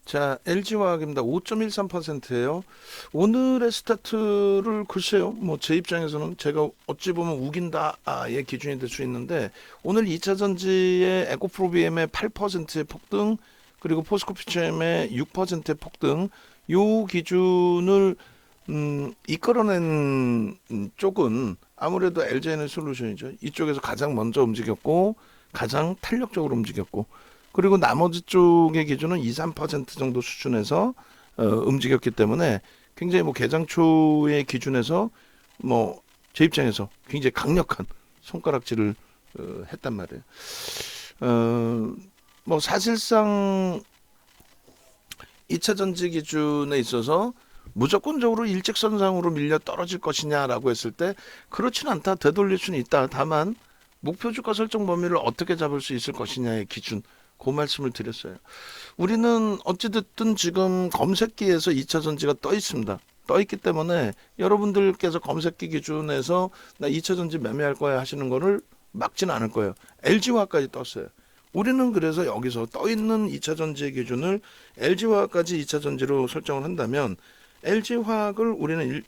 자, LG화학입니다. 5.13%예요. 오늘의 스타트를 글쎄요. 뭐 제 입장에서는 제가 어찌 보면 우긴다의 기준이 될 수 있는데 오늘 2차 전지의 에코프로비엠의 8%의 폭등 그리고 포스코피처엠의 6%의 폭등 요 기준을 이끌어낸 쪽은 아무래도 LG에너지솔루션이죠. 이쪽에서 가장 먼저 움직였고 가장 탄력적으로 움직였고 그리고 나머지 쪽의 기준은 2, 3% 정도 수준에서 움직였기 때문에 굉장히 뭐 개장 초의 기준에서 뭐 제 입장에서 굉장히 강력한 손가락질을 했단 말이에요. 뭐 사실상 2차 전지 기준에 있어서 무조건적으로 일직선상으로 밀려 떨어질 것이냐라고 했을 때 그렇지는 않다. 되돌릴 수는 있다. 다만 목표 주가 설정 범위를 어떻게 잡을 수 있을 것이냐의 기준 그 말씀을 드렸어요. 우리는 어찌됐든 지금 검색기에서 2차 전지가 떠 있습니다. 떠 있기 때문에 여러분들께서 검색기 기준에서 나 2차 전지 매매할 거야 하시는 거를 막지는 않을 거예요. LG화학까지 떴어요. 우리는 그래서 여기서 떠 있는 2차 전지의 기준을 LG화학까지 2차 전지로 설정을 한다면 LG화학을 우리는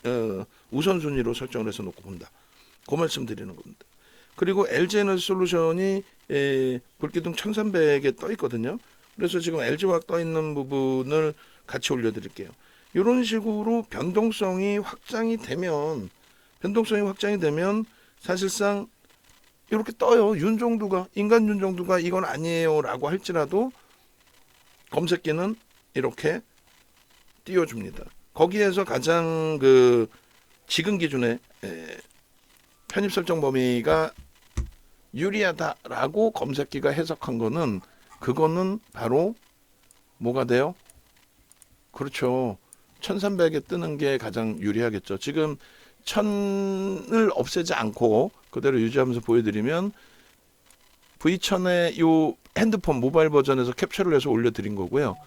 우선순위로 설정을 해서 놓고 본다. 그 말씀 드리는 겁니다. 그리고 LG에너지솔루션이 불기둥 1300에 떠 있거든요. 그래서 지금 LG화학 떠 있는 부분을 같이 올려드릴게요. 이런 식으로 변동성이 확장이 되면 사실상 이렇게 떠요. 윤종두가 인간 윤종두가 이건 아니에요라고 할지라도 검색기는 이렇게 띄워줍니다. 거기에서 가장 그 지금 기준에 편입 설정 범위가 유리하다라고 검색기가 해석한 거는 그거는 바로 뭐가 돼요? 그렇죠. 1300에 뜨는 게 가장 유리하겠죠. 지금 1000을 없애지 않고 그대로 유지하면서 보여드리면 V1000의 요 핸드폰 모바일 버전에서 캡처를 해서 올려드린 거고요.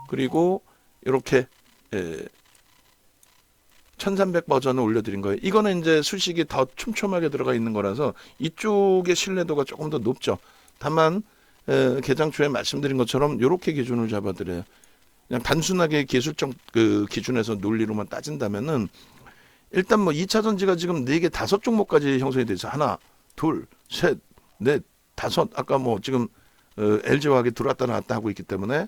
그리고 이렇게 1300 버전을 올려드린 거예요. 이거는 이제 수식이 더 촘촘하게 들어가 있는 거라서 이쪽의 신뢰도가 조금 더 높죠. 다만 개장 초에 말씀드린 것처럼 이렇게 기준을 잡아드려요. 그냥 단순하게 기술적 그 기준에서 논리로만 따진다면은 일단 뭐 2차 전지가 지금 4개 5종목까지 형성이 돼 있어. 하나, 둘, 셋, 넷, 다섯. 아까 뭐 지금 LG화학이 들어왔다 나왔다 하고 있기 때문에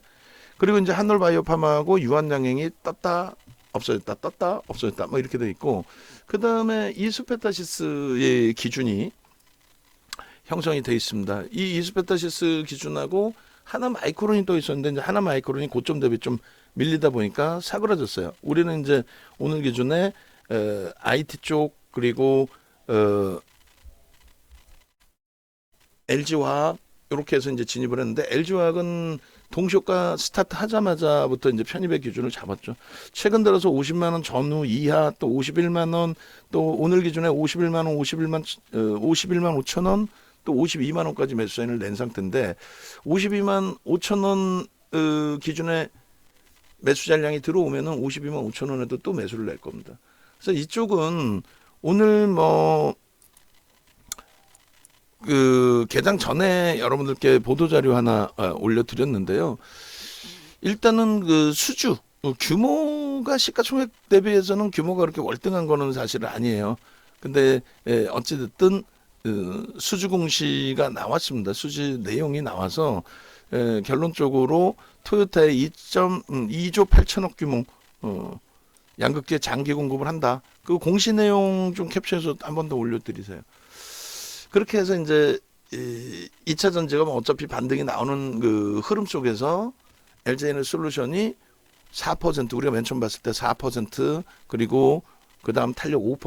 그리고 이제 한올바이오팜하고 유한양행이 떴다 없어졌다 떴다 없어졌다 뭐 이렇게 돼 있고 그 다음에 이수페타시스의 기준이 형성이 돼 있습니다. 이 이수페타시스 기준하고 하나 마이크론이 또 있었는데 이제 하나 마이크론이 고점 대비 좀 밀리다 보니까 사그라졌어요. 우리는 이제 오늘 기준에 IT 쪽 그리고 LG화학 이렇게 해서 이제 진입을 했는데 LG화학은 동시효과 스타트 하자마자부터 이제 편입의 기준을 잡았죠. 최근 들어서 50만 원 전후 이하 또 51만 원 또 오늘 기준에 51만 원, 51만 5천 원 또 52만 원까지 매수 사인을 낸 상태인데 52만 5천 원 기준에 매수 잔량이 들어오면은 52만 5천 원에도 또 매수를 낼 겁니다. 그래서 이쪽은 오늘 뭐 그 개장 전에 여러분들께 보도 자료 하나 올려드렸는데요. 일단은 그 수주 규모가 시가총액 대비해서는 규모가 그렇게 월등한 거는 사실은 아니에요. 근데 어찌됐든 수주 공시가 나왔습니다. 수주 내용이 나와서 결론적으로 토요타의 2조 8천억 규모 양극재 장기 공급을 한다. 그 공시 내용 좀 캡처해서 한 번 더 올려드리세요. 그렇게 해서 이제 2차 전지가 뭐 어차피 반등이 나오는 그 흐름 속에서 LG에너지솔루션이 4% 우리가 맨 처음 봤을 때 4% 그리고 그 다음 탄력 5%,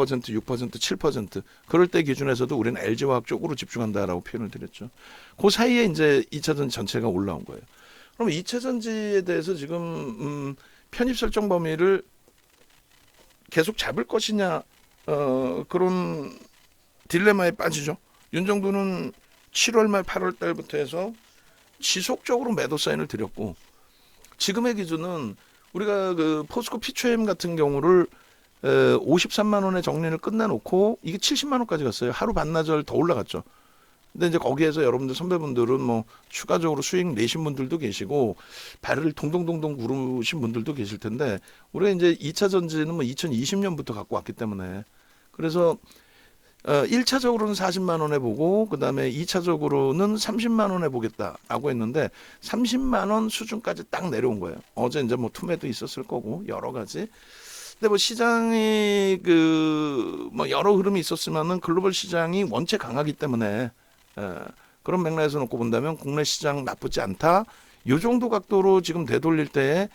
6%, 7% 그럴 때 기준에서도 우리는 LG화학 쪽으로 집중한다라고 표현을 드렸죠. 그 사이에 이제 2차 전지 전체가 올라온 거예요. 그럼 2차 전지에 대해서 지금 편입 설정 범위를 계속 잡을 것이냐 그런 딜레마에 빠지죠. 윤정두는 7월 말 8월 달부터 해서 지속적으로 매도 사인을 드렸고 지금의 기준은 우리가 그 포스코 피처엠 같은 경우를 53만 원에 정리를 끝내놓고 이게 70만 원까지 갔어요. 하루 반나절 더 올라갔죠. 근데 이제 거기에서 여러분들 선배분들은 뭐 추가적으로 수익 내신 분들도 계시고 발을 동동동동 구르신 분들도 계실 텐데 우리가 이제 2차 전지는 뭐 2020년부터 갖고 왔기 때문에 그래서 1차적으로는 40만 원에 보고 그다음에 2차적으로는 30만 원에 보겠다라고 했는데 30만 원 수준까지 딱 내려온 거예요. 어제 이제 뭐 투매도 있었을 거고 여러 가지. 근데 뭐 시장이 그 뭐 여러 흐름이 있었지만은 글로벌 시장이 원체 강하기 때문에 그런 맥락에서 놓고 본다면 국내 시장 나쁘지 않다. 요 정도 각도로 지금 되돌릴 때에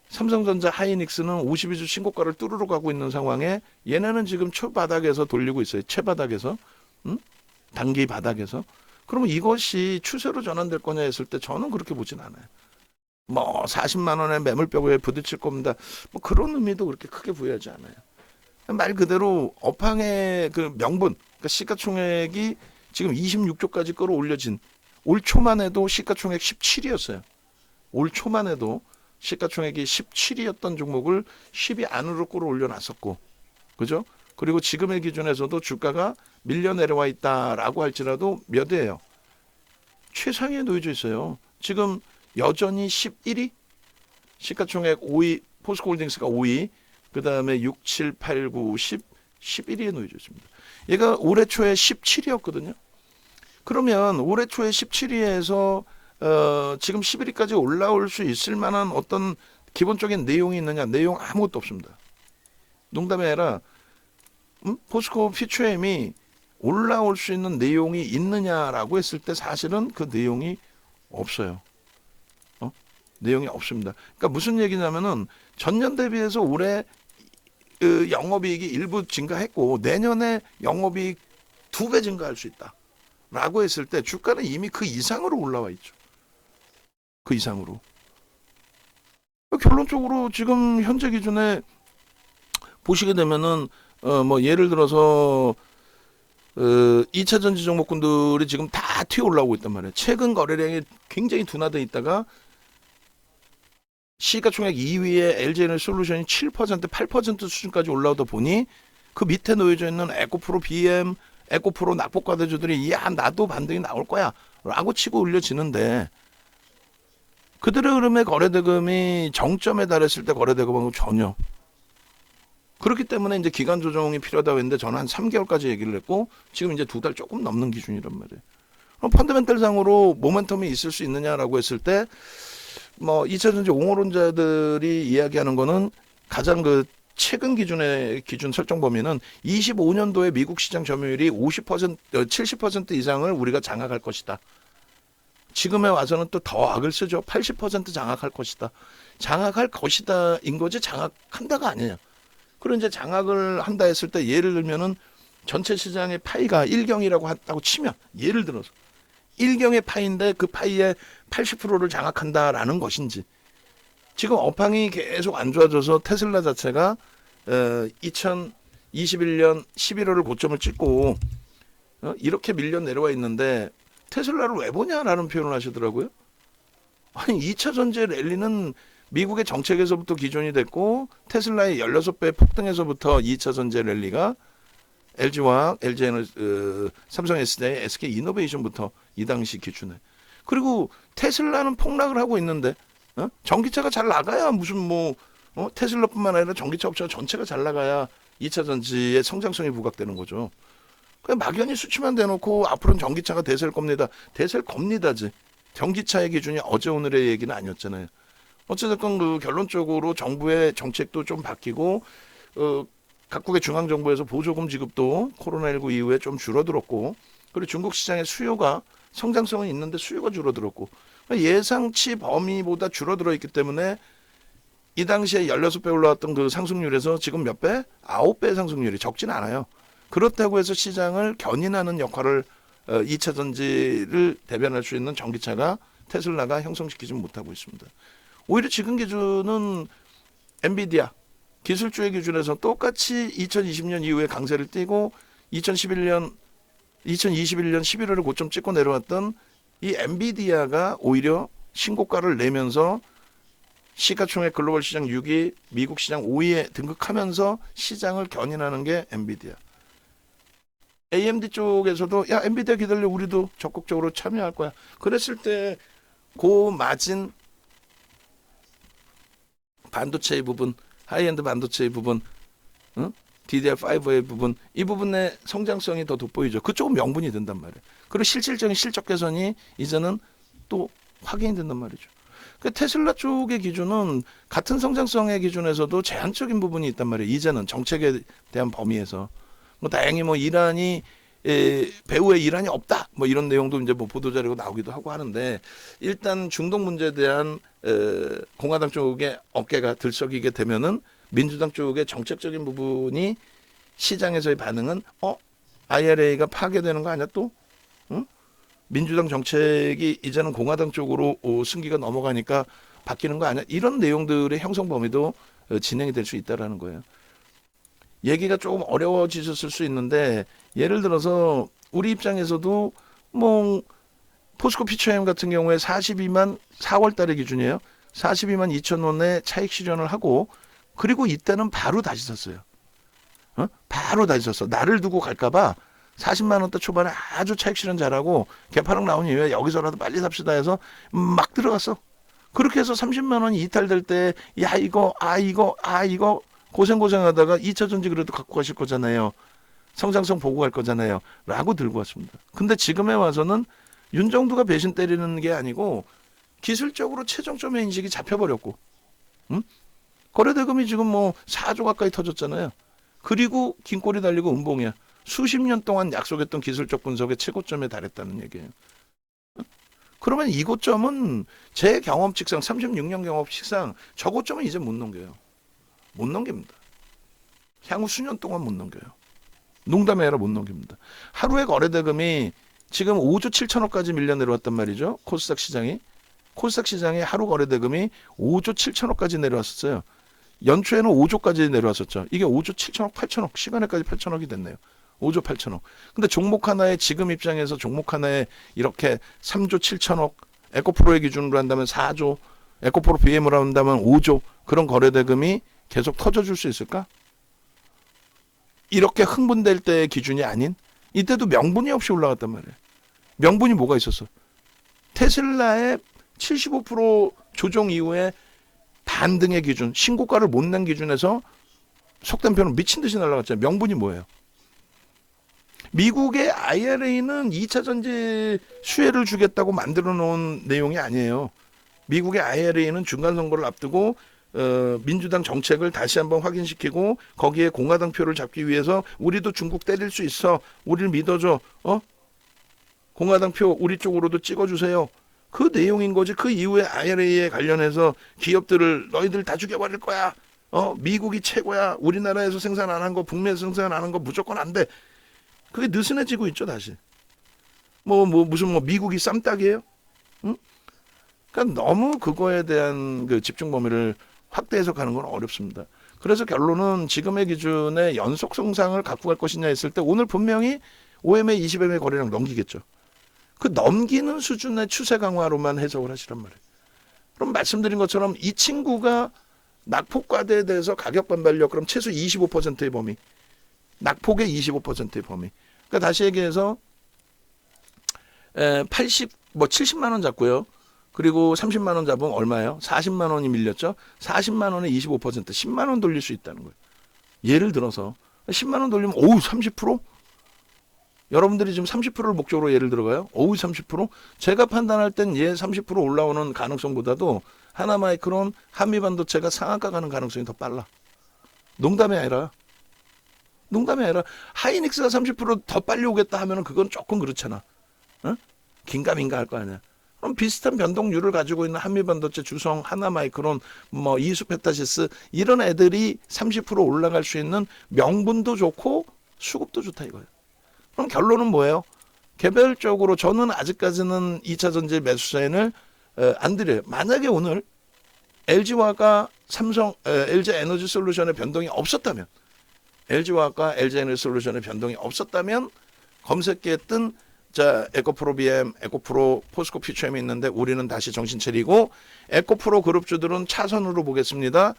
삼성전자 하이닉스는 52주 신고가를 뚫으러 가고 있는 상황에 얘네는 지금 초바닥에서 돌리고 있어요. 최바닥에서. 단기 바닥에서. 그러면 이것이 추세로 전환될 거냐 했을 때 저는 그렇게 보진 않아요. 뭐 40만 원의 매물벽에 부딪힐 겁니다. 뭐 그런 의미도 그렇게 크게 부여하지 않아요. 말 그대로 업황의 그 명분, 그러니까 시가총액이 지금 26조까지 끌어올려진 올 초만 해도 시가총액 17이었어요. 올 초만 해도 시가총액이 17이었던 종목을 10이 안으로 끌어올려놨었고, 그죠? 그리고 지금의 기준에서도 주가가 밀려 내려와 있다라고 할지라도 몇 위예요? 최상위에 놓여져 있어요. 지금 여전히 11위, 시가총액 5위, 포스코홀딩스가 5위, 그 다음에 6, 7, 8, 9, 10, 11위에 놓여져 있습니다. 얘가 올해 초에 17위였거든요. 그러면 올해 초에 17위에서 지금 11위까지 올라올 수 있을 만한 어떤 기본적인 내용이 있느냐? 내용 아무것도 없습니다. 농담이 아니라 포스코 피처엠이 올라올 수 있는 내용이 있느냐라고 했을 때 사실은 그 내용이 없어요. 내용이 없습니다. 그러니까 무슨 얘기냐면은 전년 대비해서 올해 그 영업이익이 일부 증가했고 내년에 영업이익 2배 증가할 수 있다라고 했을 때 주가는 이미 그 이상으로 올라와 있죠. 그 이상으로. 결론적으로 지금 현재 기준에 보시게 되면은 뭐 예를 들어서 2차 전지 종목군들이 지금 다 튀어 올라오고 있단 말이에요. 최근 거래량이 굉장히 둔화돼 있다가 시가총액 2위에 LG에너지솔루션이 7%, 8% 수준까지 올라오다 보니 그 밑에 놓여져 있는 에코프로 BM, 에코프로 낙폭과대주들이 야 나도 반등이 나올 거야 라고 치고 올려지는데 그들의 흐름의 거래대금이 정점에 달했을 때 거래대금하고 전혀. 그렇기 때문에 이제 기간 조정이 필요하다고 했는데 저는 한 3개월까지 얘기를 했고 지금 이제 2달 조금 넘는 기준이란 말이에요. 그럼 펀더멘털상으로 모멘텀이 있을 수 있느냐라고 했을 때 뭐 2차 전지 옹호론자들이 이야기하는 거는 가장 그 최근 기준의 기준 설정 범위는 25년도에 미국 시장 점유율이 50%, 70% 이상을 우리가 장악할 것이다. 지금에 와서는 또 더 악을 쓰죠. 80% 장악할 것이다. 장악할 것이다인 거지 장악한다가 아니에요. 그리고 이제 장악을 한다 했을 때 예를 들면은 전체 시장의 파이가 1경이라고 한다고 치면 예를 들어서 1경의 파이인데 그 파이의 80%를 장악한다라는 것인지 지금 업황이 계속 안 좋아져서 테슬라 자체가 2021년 11월을 고점을 찍고 이렇게 밀려 내려와 있는데 테슬라를 왜 보냐라는 표현을 하시더라고요. 아니 2차 전지 랠리는 미국의 정책에서부터 기존이 됐고 테슬라의 16배 폭등에서부터 2차 전지 랠리가 LG화학, LG에너지, 삼성 SDI, SK 이노베이션부터 이 당시 기준에. 그리고 테슬라는 폭락을 하고 있는데 전기차가 잘 나가야 무슨 뭐 테슬라뿐만 아니라 전기차 업체가 전체가 잘 나가야 2차 전지의 성장성이 부각되는 거죠. 그냥 막연히 수치만 대놓고 앞으로는 전기차가 대세일 겁니다. 대세일 겁니다지. 전기차의 기준이 어제 오늘의 얘기는 아니었잖아요. 어쨌든 그 결론적으로 정부의 정책도 좀 바뀌고 각국의 중앙정부에서 보조금 지급도 코로나19 이후에 좀 줄어들었고 그리고 중국 시장의 수요가 성장성은 있는데 수요가 줄어들었고 예상치 범위보다 줄어들어 있기 때문에 이 당시에 16배 올라왔던 그 상승률에서 지금 몇 배? 9배 상승률이 적진 않아요. 그렇다고 해서 시장을 견인하는 역할을 2차 전지를 대변할 수 있는 전기차가 테슬라가 형성시키지 못하고 있습니다. 오히려 지금 기준은 엔비디아 기술주의 기준에서 똑같이 2020년 이후에 강세를 띠고 2021년 11월을 고점 찍고 내려왔던 이 엔비디아가 오히려 신고가를 내면서 시가총액 글로벌 시장 6위, 미국 시장 5위에 등극하면서 시장을 견인하는 게 엔비디아. AMD 쪽에서도 야 엔비디아 기다려 우리도 적극적으로 참여할 거야. 그랬을 때 그 마진 반도체 부분, 하이엔드 반도체 부분, 응? DDR5의 부분, 이 부분의 성장성이 더 돋보이죠. 그쪽은 명분이 된단 말이에요. 그리고 실질적인 실적 개선이 이제는 또 확인이 된단 말이죠. 그 테슬라 쪽의 기준은 같은 성장성의 기준에서도 제한적인 부분이 있단 말이에요. 이제는 정책에 대한 범위에서. 뭐 다행히 뭐 이란이 배후에 이란이 없다 뭐 이런 내용도 이제 뭐 보도자료가 나오기도 하고 하는데 일단 중동 문제에 대한 공화당 쪽의 어깨가 들썩이게 되면은 민주당 쪽의 정책적인 부분이 시장에서의 반응은 IRA가 파괴되는 거 아니야 또? 응? 민주당 정책이 이제는 공화당 쪽으로 승기가 넘어가니까 바뀌는 거 아니야? 이런 내용들의 형성 범위도 진행이 될 수 있다라는 거예요. 얘기가 조금 어려워지셨을 수 있는데 예를 들어서 우리 입장에서도 뭐 포스코 피처엠 같은 경우에 42만 4월 달의 기준이에요. 42만 2천 원에 차익 실현을 하고 그리고 이때는 바로 다시 샀어요. 바로 다시 샀어. 나를 두고 갈까봐 40만 원대 초반에 아주 차익 실현 잘하고 개파락 나온 이후에 여기서라도 빨리 삽시다 해서 막 들어갔어. 그렇게 해서 30만 원이 이탈될 때 야 이거 고생하다가 2차 전지 그래도 갖고 가실 거잖아요. 성장성 보고 갈 거잖아요. 라고 들고 왔습니다. 근데 지금에 와서는 윤정두가 배신 때리는 게 아니고 기술적으로 최종점의 인식이 잡혀버렸고 거래대금이 지금 뭐 4조 가까이 터졌잖아요. 그리고 긴 꼬리 달리고 음봉이야. 수십 년 동안 약속했던 기술적 분석의 최고점에 달했다는 얘기예요. 그러면 이 고점은 제 경험칙상 36년 경험칙상 저 고점은 이제 못 넘겨요. 못 넘깁니다. 향후 수년 동안 못 넘겨요. 농담이 아니라 못 넘깁니다. 하루에 거래대금이 지금 5조 7천억까지 밀려 내려왔단 말이죠. 코스닥 시장이. 코스닥 시장의 하루 거래대금이 5조 7천억까지 내려왔었어요. 연초에는 5조까지 내려왔었죠. 이게 5조 7천억, 8천억, 시간에까지 8천억이 됐네요. 5조 8천억. 근데 종목 하나에 지금 입장에서 종목 하나에 이렇게 3조 7천억, 에코프로의 기준으로 한다면 4조, 에코프로 BM으로 한다면 5조 그런 거래대금이 계속 터져줄 수 있을까? 이렇게 흥분될 때의 기준이 아닌 이때도 명분이 없이 올라갔단 말이에요. 명분이 뭐가 있었어? 테슬라의 75% 조정 이후에 반등의 기준, 신고가를 못 낸 기준에서 속된 표현은 미친 듯이 날아갔잖아요. 명분이 뭐예요? 미국의 IRA는 2차 전지 수혜를 주겠다고 만들어 놓은 내용이 아니에요. 미국의 IRA는 중간 선거를 앞두고 민주당 정책을 다시 한번 확인시키고 거기에 공화당 표를 잡기 위해서 우리도 중국 때릴 수 있어. 우리를 믿어줘. 공화당 표 우리 쪽으로도 찍어주세요. 그 내용인 거지. 그 이후에 IRA에 관련해서 기업들을 너희들 다 죽여버릴 거야. 미국이 최고야. 우리나라에서 생산 안 한 거 북미에서 생산 안 한 거 무조건 안 돼. 그게 느슨해지고 있죠 다시. 무슨 미국이 쌈딱이에요? 응? 그러니까 너무 그거에 대한 그 집중 범위를 확대해서 가는 건 어렵습니다. 그래서 결론은 지금의 기준에 연속 성장을 갖고 갈 것이냐 했을 때 오늘 분명히 OMA 20MA 거래량 넘기겠죠. 그 넘기는 수준의 추세 강화로만 해석을 하시란 말이에요. 그럼 말씀드린 것처럼 이 친구가 낙폭과대에 대해서 가격 반발력 그럼 최소 25%의 범위. 낙폭의 25%의 범위. 그러니까 다시 얘기해서 70만 원 잡고요. 그리고 30만 원 잡으면 얼마예요? 40만 원이 밀렸죠. 40만 원에 25% 10만 원 돌릴 수 있다는 거예요. 예를 들어서 10만 원 돌리면 30%? 여러분들이 지금 30%를 목적으로 예를 들어가요. 30%? 제가 판단할 땐 30% 올라오는 가능성보다도 하나마이크론 한미반도체가 상한가 가는 가능성이 더 빨라. 농담이 아니라 하이닉스가 30%더 빨리 오겠다 하면은 그건 조금 그렇잖아. 긴가민가 할 거 아니야. 그럼 비슷한 변동률을 가지고 있는 한미반도체, 주성, 하나마이크론, 이수페타시스 이런 애들이 30% 올라갈 수 있는 명분도 좋고 수급도 좋다 이거예요. 그럼 결론은 뭐예요? 개별적으로 저는 아직까지는 2차 전지 매수 사인을 안 드려요. 만약에 오늘 LG화학과 LG에너지솔루션의 변동이 없었다면 LG화학과 LG에너지솔루션의 변동이 없었다면 검색기에 뜬 에코프로 BM, 에코프로 포스코 피처엠이 있는데 우리는 다시 정신 차리고 에코프로 그룹주들은 차선으로 보겠습니다.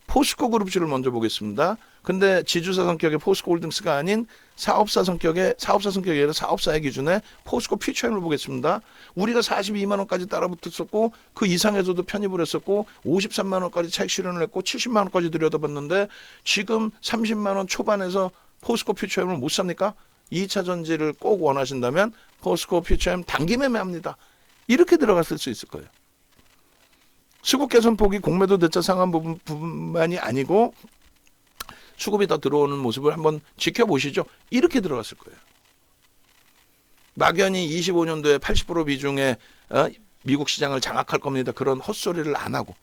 포스코 그룹주를 먼저 보겠습니다. 근데 지주사 성격의 포스코 홀딩스가 아닌 사업사 성격의 아니라 사업사의 기준에 포스코 퓨처엠을 보겠습니다. 우리가 42만 원까지 따라붙었었고 그 이상에서도 편입을 했었고 53만 원까지 차익 실현을 했고 70만 원까지 들여다봤는데 지금 30만 원 초반에서 포스코 퓨처엠을 못 삽니까? 2차 전지를 꼭 원하신다면 포스코 퓨처엠 단기 매매합니다. 이렇게 들어갔을 수 있을 거예요. 수급 개선폭이 공매도 대차 상한 부분만이 아니고 수급이 더 들어오는 모습을 한번 지켜보시죠. 이렇게 들어갔을 거예요. 막연히 25년도에 80% 비중의 미국 시장을 장악할 겁니다. 그런 헛소리를 안 하고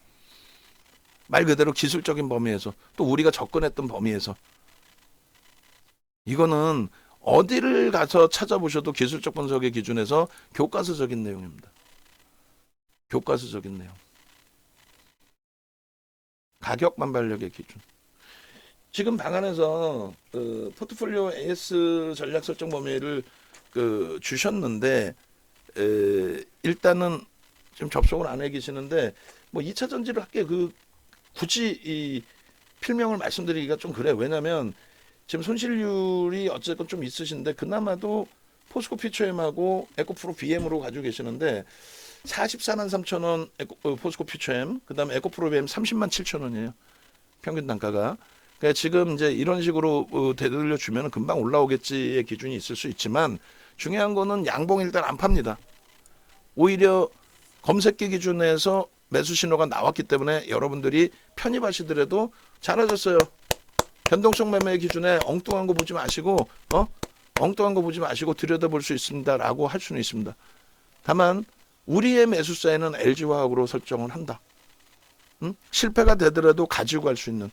말 그대로 기술적인 범위에서 또 우리가 접근했던 범위에서 이거는 어디를 가서 찾아보셔도 기술적 분석의 기준에서 교과서적인 내용입니다. 교과서적인 내용. 가격 반발력의 기준. 지금 방안에서 포트폴리오 AS 전략 설정 범위를 주셨는데 일단은 지금 접속을 안 해 계시는데 뭐 2차 전지를 할게 굳이 이 필명을 말씀드리기가 좀 그래. 왜냐면 지금 손실률이 어쨌건 좀 있으신데 그나마도 포스코 퓨처엠하고 에코프로 BM으로 가지고 계시는데 44만 3천 원 포스코 퓨처엠, 그다음에 에코프로 BM 30만 7천 원이에요. 평균 단가가. 그러니까 지금 이제 이런 식으로 되돌려 주면 금방 올라오겠지의 기준이 있을 수 있지만 중요한 거는 양봉 일단 안 팝니다. 오히려 검색기 기준에서 매수 신호가 나왔기 때문에 여러분들이 편입하시더라도 잘하셨어요. 변동성 매매 기준에 엉뚱한 거 보지 마시고 엉뚱한 거 보지 마시고 들여다볼 수 있습니다라고 할 수는 있습니다. 다만 우리의 매수사에는 LG화학으로 설정을 한다. 실패가 되더라도 가지고 갈 수 있는.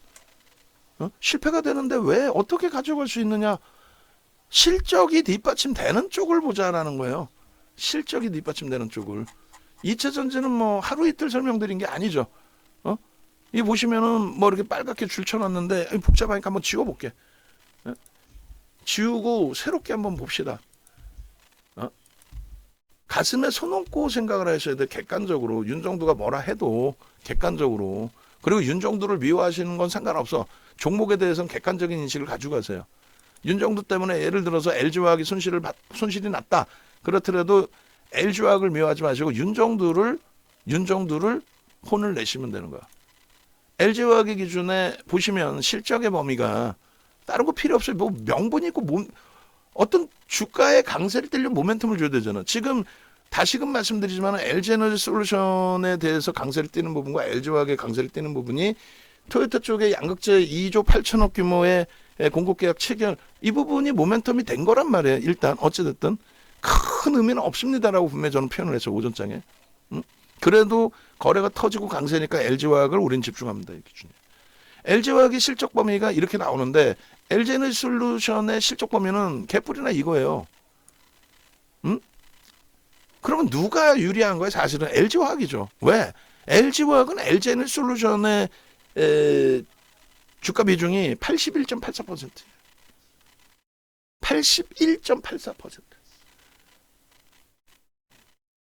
실패가 되는데 왜 어떻게 가져갈 수 있느냐? 실적이 뒷받침되는 쪽을 보자라는 거예요. 실적이 뒷받침되는 쪽을. 2차 전지는 뭐 하루 이틀 설명드린 게 아니죠. 이 보시면은 뭐 이렇게 빨갛게 줄 쳐놨는데 복잡하니까 한번 지워볼게. 지우고 새롭게 한번 봅시다. 가슴에 손 얹고 생각을 하셔야 돼. 객관적으로. 윤정두가 뭐라 해도 객관적으로. 그리고 윤정두를 미워하시는 건 상관없어. 종목에 대해서는 객관적인 인식을 가지고 가세요. 윤정두 때문에 예를 들어서 LG화학이 손실이 났다. 그렇더라도 LG화학을 미워하지 마시고 윤정두를 혼을 내시면 되는 거야. LG화학의 기준에 보시면 실적의 범위가 다른 거 필요 없어요. 뭐 명분이 있고 어떤 주가의 강세를 띠려면 모멘텀을 줘야 되잖아. 지금 다시금 말씀드리지만 LG에너지솔루션에 대해서 강세를 띠는 부분과 LG화학의 강세를 띠는 부분이 토요타 쪽에 양극재 2조 8천억 규모의 공급계약 체결 이 부분이 모멘텀이 된 거란 말이에요. 일단 어찌됐든 큰 의미는 없습니다라고 분명히 저는 표현을 했어요. 오전장에. 그래도 거래가 터지고 강세니까 LG화학을 우린 집중합니다. 이 기준에. LG화학의 실적 범위가 이렇게 나오는데 LG에너지솔루션의 실적 범위는 개뿔이나 이거예요. 그러면 누가 유리한 거예요? 사실은 LG화학이죠. 왜? LG화학은 LG에너지솔루션의 주가 비중이 81.84%예요. 81.84%.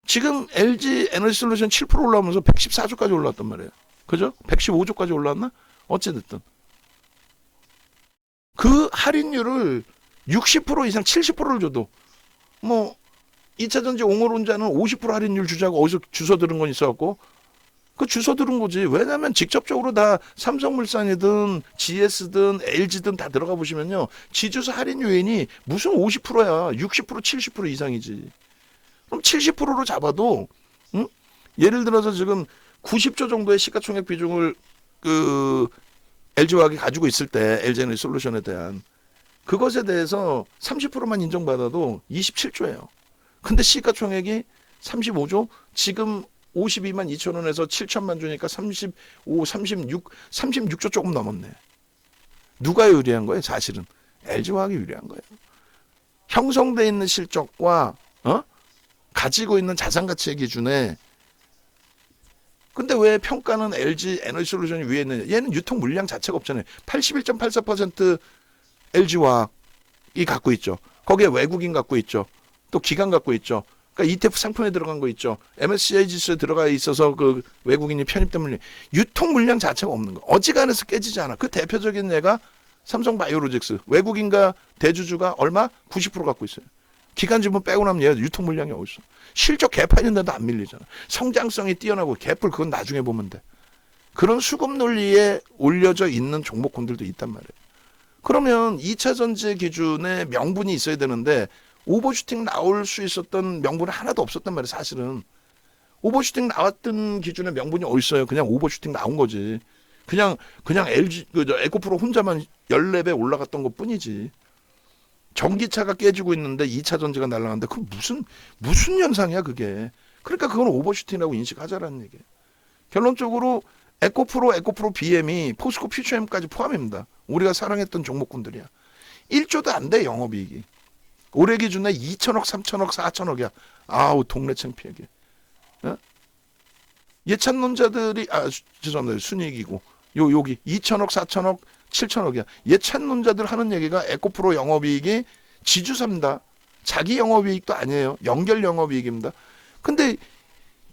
지금 LG에너지솔루션 7% 올라오면서 114조까지 올라왔단 말이에요. 그죠? 115조까지 올라왔나? 어찌됐든. 그 할인율을 60% 이상 70%를 줘도 뭐 2차 전지 옹호론자는 50% 할인율 주자고 어디서 주워 들은 건 있어갖고 그 주워 들은 거지. 왜냐하면 직접적으로 다 삼성물산이든 GS든 LG든 다 들어가 보시면요. 지주사 할인 요인이 무슨 50%야. 60% 70% 이상이지. 그럼 70%로 잡아도 예를 들어서 지금 90조 정도의 시가총액 비중을 LG화학이 가지고 있을 때 LG에너지솔루션에 대한 그것에 대해서 30%만 인정받아도 27조예요. 근데 시가총액이 35조 지금 52만 2천 원에서 7천만 주니까 36조 조금 넘었네. 누가 유리한 거예요? 사실은 LG화학이 유리한 거예요. 형성돼 있는 실적과 가지고 있는 자산 가치의 기준에 근데 왜 평가는 LG에너지솔루션이 위에 있느냐? 얘는 유통 물량 자체가 없잖아요. 81.84% LG화학이 갖고 있죠. 거기에 외국인 갖고 있죠. 또 기관 갖고 있죠. 그러니까 ETF 상품에 들어간 거 있죠. MSCI 지수에 들어가 있어서 그 외국인이 편입된 물량, 유통 물량 자체가 없는 거. 어지간해서 깨지지 않아. 그 대표적인 예가 삼성바이오로직스. 외국인과 대주주가 얼마? 90% 갖고 있어요. 기간 지분 빼고 나면 얘 유통 물량이 어딨어. 실적 개파 있는데도 안 밀리잖아. 성장성이 뛰어나고 개뿔 그건 나중에 보면 돼. 그런 수급 논리에 올려져 있는 종목군들도 있단 말이에요. 그러면 2차 전지 기준에 명분이 있어야 되는데 오버슈팅 나올 수 있었던 명분은 하나도 없었단 말이에요. 사실은 오버슈팅 나왔던 기준에 명분이 어디 있어요? 그냥 오버슈팅 나온 거지. 그냥 LG 에코프로 혼자만 14배 올라갔던 것뿐이지. 전기차가 깨지고 있는데 2차 전지가 날아가는데 그 무슨 현상이야 그게. 그러니까 그건 오버슈팅이라고 인식하자라는 얘기예요. 결론적으로 에코프로 BM이 포스코 퓨처엠까지 포함입니다. 우리가 사랑했던 종목군들이야. 1조도 안 돼 영업이익이. 올해 기준에 2천억, 3천억, 4천억이야. 아우 동네 창피하게. 어? 예찬론자들이 죄송합니다. 순이익이고 여기 2천억, 4천억, 7천억이야. 예찬론자들 하는 얘기가 에코프로 영업이익이 지주사입니다. 자기 영업이익도 아니에요. 연결 영업이익입니다. 근데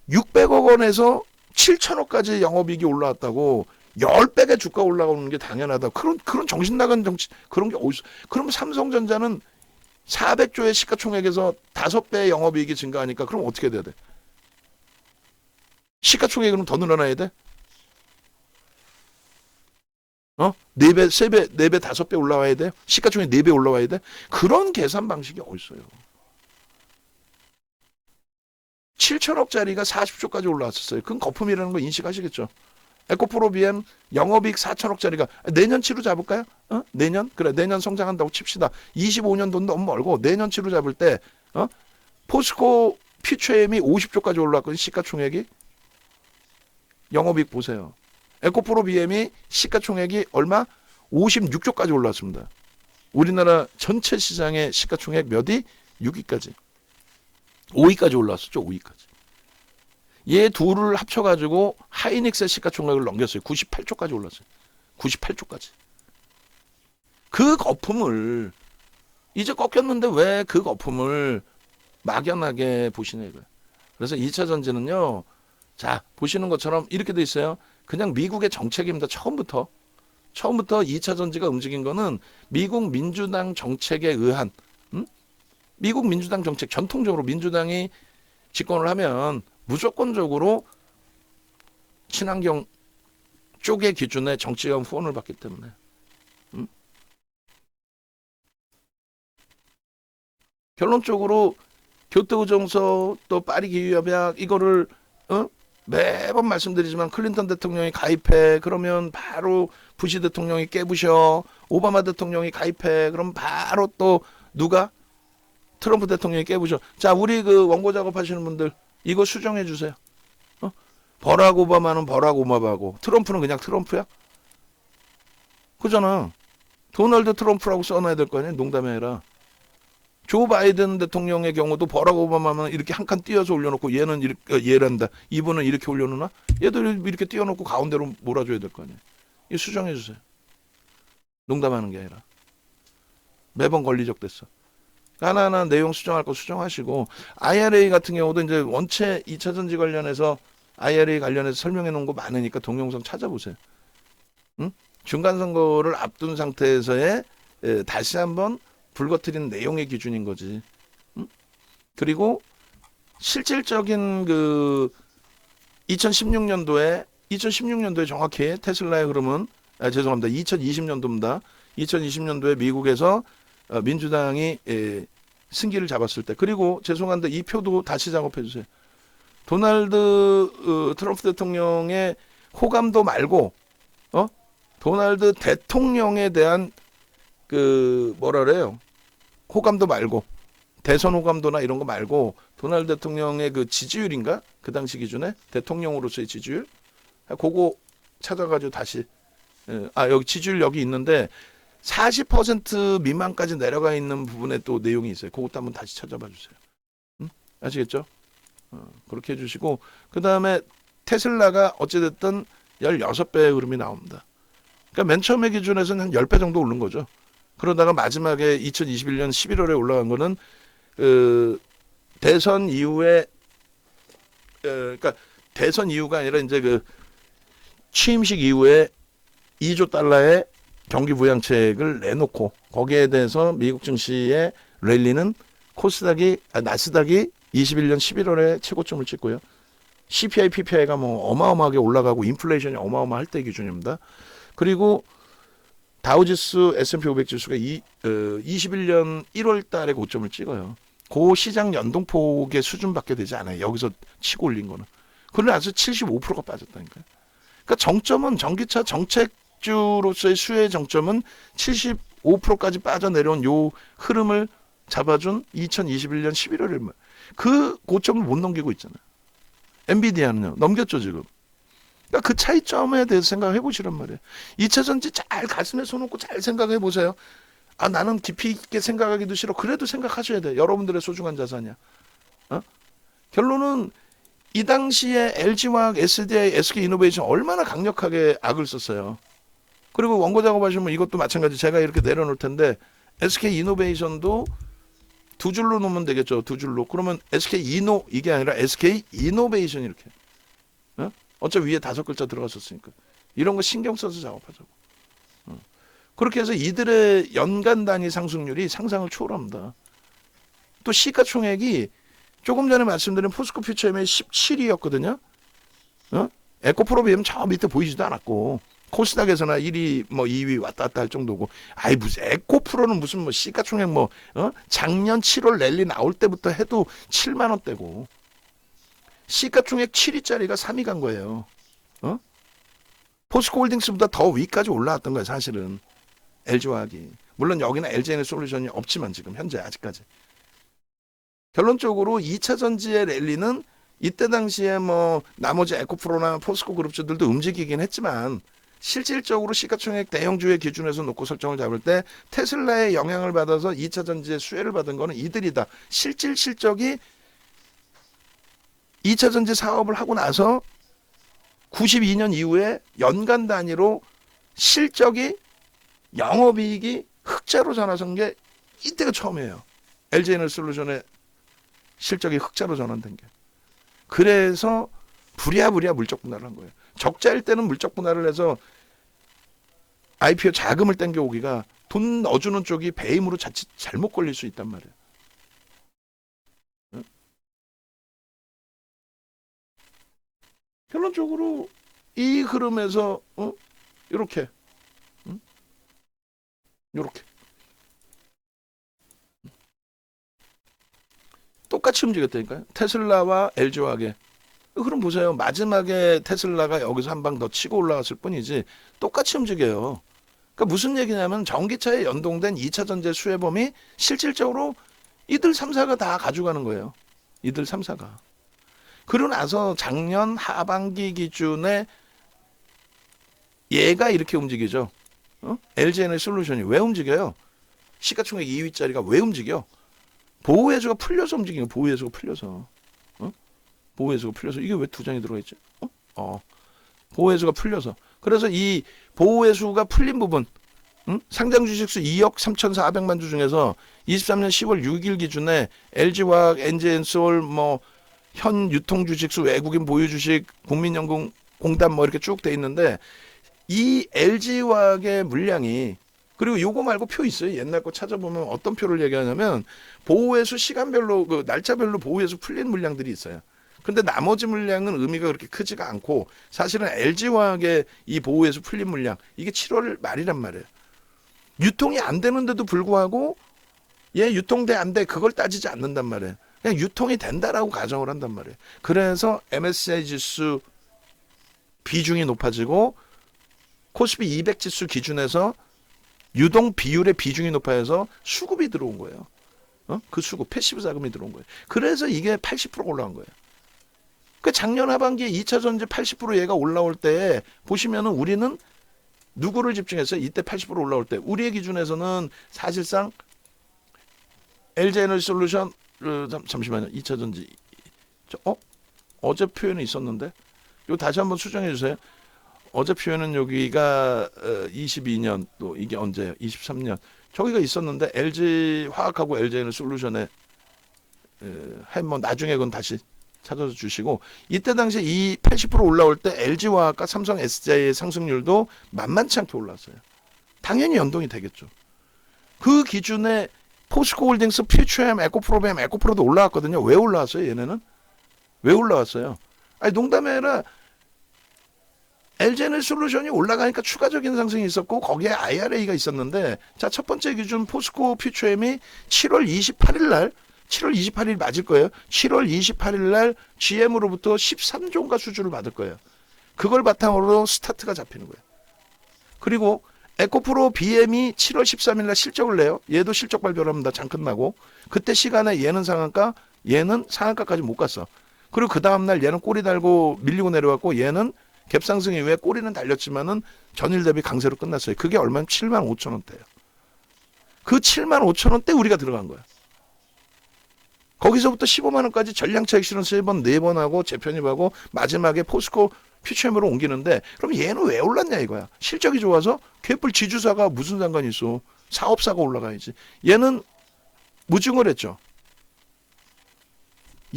600억 원에서 7천억까지 영업이익이 올라왔다고 10배가 주가 올라오는 게 당연하다. 그런 정신 나간 정치 그런 게 어디서? 그럼 삼성전자는 400조의 시가총액에서 5배의 영업이익이 증가하니까 그럼 어떻게 돼야 돼? 시가총액이 그럼 더 늘어나야 돼? 4배, 3배, 4배, 5배 올라와야 돼? 시가총액 4배 올라와야 돼? 그런 계산 방식이 어딨어요? 7천억짜리가 40조까지 올라왔었어요. 그건 거품이라는 거 인식하시겠죠? 에코프로 BM 영업이익 4천억짜리가 내년치로 잡을까요? 내년? 그래 내년 성장한다고 칩시다. 25년도는 너무 멀고 내년치로 잡을 때 포스코 퓨처엠이 50조까지 올라왔거든요. 시가총액이. 영업이익 보세요. 에코프로 BM이 시가총액이 얼마? 56조까지 올라왔습니다. 우리나라 전체 시장의 시가총액 몇위? 6위까지. 5위까지 올라왔었죠. 5위까지. 얘 둘을 합쳐가지고 하이닉스의 시가총액을 넘겼어요. 98조까지 올랐어요. 98조까지. 그 거품을 이제 꺾였는데 왜 그 거품을 막연하게 보시냐 이거예요. 그래서 2차 전지는요. 자 보시는 것처럼 이렇게 돼 있어요. 그냥 미국의 정책입니다. 처음부터 2차 전지가 움직인 거는 미국 민주당 정책에 의한 미국 민주당 정책 전통적으로 민주당이 집권을 하면 무조건적으로 친환경 쪽의 기준에 정치적 후원을 받기 때문에 결론적으로 교토의정서 또 파리 기후협약 이거를 매번 말씀드리지만 클린턴 대통령이 가입해 그러면 바로 부시 대통령이 깨부셔 오바마 대통령이 가입해 그럼 바로 또 누가 트럼프 대통령이 깨부셔. 자 우리 그 원고 작업하시는 분들 이거 수정해 주세요. 버락 오바마는 버락 오바마고 트럼프는 그냥 트럼프야? 그잖아. 도널드 트럼프라고 써놔야 될 거 아니야. 농담이 아니라. 조 바이든 대통령의 경우도 버락 오바마는 이렇게 한 칸 띄어서 올려놓고 얘는 이렇게 얘란다. 이분은 이렇게 올려놓나? 얘도 이렇게 띄워놓고 가운데로 몰아줘야 될 거 아니야. 이거 수정해 주세요. 농담하는 게 아니라. 매번 권리적 됐어. 하나하나 내용 수정할 거 수정하시고 IRA 같은 경우도 이제 원체 2차 전지 관련해서 IRA 관련해서 설명해 놓은 거 많으니까 동영상 찾아보세요. 중간 선거를 앞둔 상태에서의 다시 한번 불거트린 내용의 기준인 거지. 그리고 실질적인 그 2016년도에 정확히 테슬라의 흐름은 죄송합니다. 2020년도입니다. 2020년도에 미국에서 민주당이 승기를 잡았을 때 그리고 죄송한데 이 표도 다시 작업해 주세요. 도널드 트럼프 대통령의 호감도 말고 도널드 대통령에 대한 그 뭐라 그래요? 호감도 말고 대선 호감도나 이런 거 말고 도널드 대통령의 그 지지율인가? 그 당시 기준에 대통령으로서의 지지율 그거 찾아가지고 다시 여기 지지율 여기 있는데 40% 미만까지 내려가 있는 부분에 또 내용이 있어요. 그것도 한번 다시 찾아봐 주세요. 아시겠죠? 그렇게 해주시고 그 다음에 테슬라가 어찌됐든 16배의 흐름이 나옵니다. 그러니까 맨 처음에 기준에서는 한 10배 정도 오른 거죠. 그러다가 마지막에 2021년 11월에 올라간 거는 대선 이후에 그러니까 대선 이후가 아니라 이제 그 취임식 이후에 2조 달러의 경기 부양책을 내놓고 거기에 대해서 미국 증시의 랠리는 나스닥이 21년 11월에 최고점을 찍고요. CPI, PPI가 뭐 어마어마하게 올라가고 인플레이션이 어마어마할 때 기준입니다. 그리고 다우지수, S&P 500 지수가 21년 1월 달에 고점을 찍어요. 그 시장 연동폭의 수준밖에 되지 않아요. 여기서 치고 올린 거는. 그러고 나서 75%가 빠졌다니까요. 그러니까 정점은 전기차 정책주로서의 수혜 정점은 75%까지 빠져내려온 요 흐름을 잡아준 2021년 11월에 그 고점을 못 넘기고 있잖아요. 엔비디아는요. 넘겼죠 지금. 그러니까 그 차이점에 대해서 생각해 보시란 말이에요. 2차 전지 잘 가슴에 손놓고 잘 생각해 보세요. 아 나는 깊이 있게 생각하기도 싫어. 그래도 생각하셔야 돼. 여러분들의 소중한 자산이야. 결론은 이 당시에 LG화학, SDI, SK이노베이션 얼마나 강력하게 악을 썼어요. 그리고 원고 작업하시면 이것도 마찬가지. 제가 이렇게 내려놓을 텐데 SK이노베이션도 두 줄로 놓으면 되겠죠. 두 줄로. 그러면 SK이노 이게 아니라 SK이노베이션 이렇게. 어차피 위에 5글자 들어갔었으니까. 이런 거 신경 써서 작업하자고. 그렇게 해서 이들의 연간 단위 상승률이 상상을 초월합니다. 또 시가총액이 조금 전에 말씀드린 포스코 퓨처엠의 17위였거든요. 에코프로 비하면 저 밑에 보이지도 않았고 코스닥에서나 1위 뭐 2위 왔다 갔다 할 정도고 아이 무슨 에코프로는 무슨 뭐 시가총액 뭐 작년 7월 랠리 나올 때부터 해도 7만 원대고 시가총액 7위짜리가 3위 간 거예요. 포스코홀딩스보다 더 위까지 올라왔던 거예요. 사실은 LG화학이. 물론 여기는 LG에너솔루션이 없지만 지금 현재 아직까지. 결론적으로 2차 전지의 랠리는 이때 당시에 뭐 나머지 에코프로나 포스코 그룹주들도 움직이긴 했지만 실질적으로 시가총액 대형주의 기준에서 놓고 설정을 잡을 때 테슬라의 영향을 받아서 2차 전지의 수혜를 받은 거는 이들이다. 실질 실적이 2차 전지 사업을 하고 나서 92년 이후에 연간 단위로 실적이 영업이익이 흑자로 전환한 게 이때가 처음이에요. LG에너솔루션의 실적이 흑자로 전환된 게. 그래서 부랴부랴 물적 분할을 한 거예요. 적자일 때는 물적 분할을 해서 IPO 자금을 땡겨오기가 돈 넣어주는 쪽이 배임으로 자칫 잘못 걸릴 수 있단 말이에요. 결론적으로 이 흐름에서 이렇게 이렇게 똑같이 움직였다니까요. 테슬라와 LG화학의 그럼 보세요. 마지막에 테슬라가 여기서 한 방 더 치고 올라갔을 뿐이지 똑같이 움직여요. 그러니까 무슨 얘기냐면 전기차에 연동된 2차 전지 수혜범이 실질적으로 이들 3사가 다 가져가는 거예요. 이들 3사가. 그러고 나서 작년 하반기 기준에 얘가 이렇게 움직이죠. LG에너솔루션이 왜 움직여요? 시가총액 2위짜리가 왜 움직여? 보호해수가 풀려서 움직이는 거예요. 보호해수가 풀려서. 보호해수가 풀려서. 이게 왜 2장이 들어가 있지? 보호해수가 풀려서. 그래서 이 보호해수가 풀린 부분, 상장 주식수 2억 3,400만 주 중에서 23년 10월 6일 기준에 LG화학, 엔지엔솔, 뭐 현 유통 주식수, 외국인 보유 주식, 국민연금 공단 뭐 이렇게 쭉 돼 있는데 이 LG화학의 물량이 그리고 요거 말고 표 있어요. 옛날 거 찾아보면 어떤 표를 얘기하냐면 보호해수 시간별로 그 날짜별로 보호해수 풀린 물량들이 있어요. 근데 나머지 물량은 의미가 그렇게 크지가 않고 사실은 LG화학의 이 보호해수 풀린 물량 이게 7월 말이란 말이에요. 유통이 안 되는데도 불구하고 얘 유통돼 안 돼 그걸 따지지 않는단 말이에요. 그냥 유통이 된다라고 가정을 한단 말이에요. 그래서 MSCI 지수 비중이 높아지고 코스피 200 지수 기준에서 유동 비율의 비중이 높아져서 수급이 들어온 거예요. 그 수급, 패시브 자금이 들어온 거예요. 그래서 이게 80% 올라간 거예요. 그 작년 하반기에 2차 전지 80% 얘가 올라올 때 보시면은 우리는 누구를 집중했어요? 이때 80% 올라올 때 우리의 기준에서는 사실상 LG에너솔루션 잠시만요. 2차 전지 어제 표현이 있었는데 이거 다시 한번 수정해 주세요. 어제 표현은 여기가 22년 또 이게 언제예요? 23년 저기가 있었는데 LG 화학하고 LG에너솔루션의 뭐 나중에 그건 다시 찾아서 주시고, 이때 당시에 이 80% 올라올 때 LG화학과 삼성 SDI의 상승률도 만만치 않게 올랐어요. 당연히 연동이 되겠죠. 그 기준에 포스코홀딩스, 퓨처엠, 에코프로뱀, 에코프로도 올라왔거든요. 왜 올라왔어요? 얘네는 왜 올라왔어요? 아니 농담이 아니라 LG에너지솔루션이 올라가니까 추가적인 상승이 있었고 거기에 IRA가 있었는데, 자, 첫 번째 기준 포스코 퓨처엠이 7월 28일 날, 7월 28일 맞을 거예요. 7월 28일 날 GM으로부터 13조인가 수주를 받을 거예요. 그걸 바탕으로 스타트가 잡히는 거예요. 그리고 에코프로 BM이 7월 13일 날 실적을 내요. 얘도 실적 발표를 합니다. 장 끝나고. 그때 시간에 얘는 상한가, 얘는 상한가까지 못 갔어. 그리고 그 다음날 얘는 꼬리 달고 밀리고 내려왔고, 얘는 갭상승 이후에 꼬리는 달렸지만은 전일 대비 강세로 끝났어요. 그게 얼마면 7만 5천 원대예요. 그 7만 5천 원대 우리가 들어간 거야. 거기서부터 15만 원까지 전량차 액션을 3번, 4번 하고 재편입하고 마지막에 포스코 퓨처엠으로 옮기는데, 그럼 얘는 왜 올랐냐 이거야. 실적이 좋아서? 개뿔 지주사가 무슨 상관이 있어. 사업사가 올라가야지. 얘는 무증을 했죠.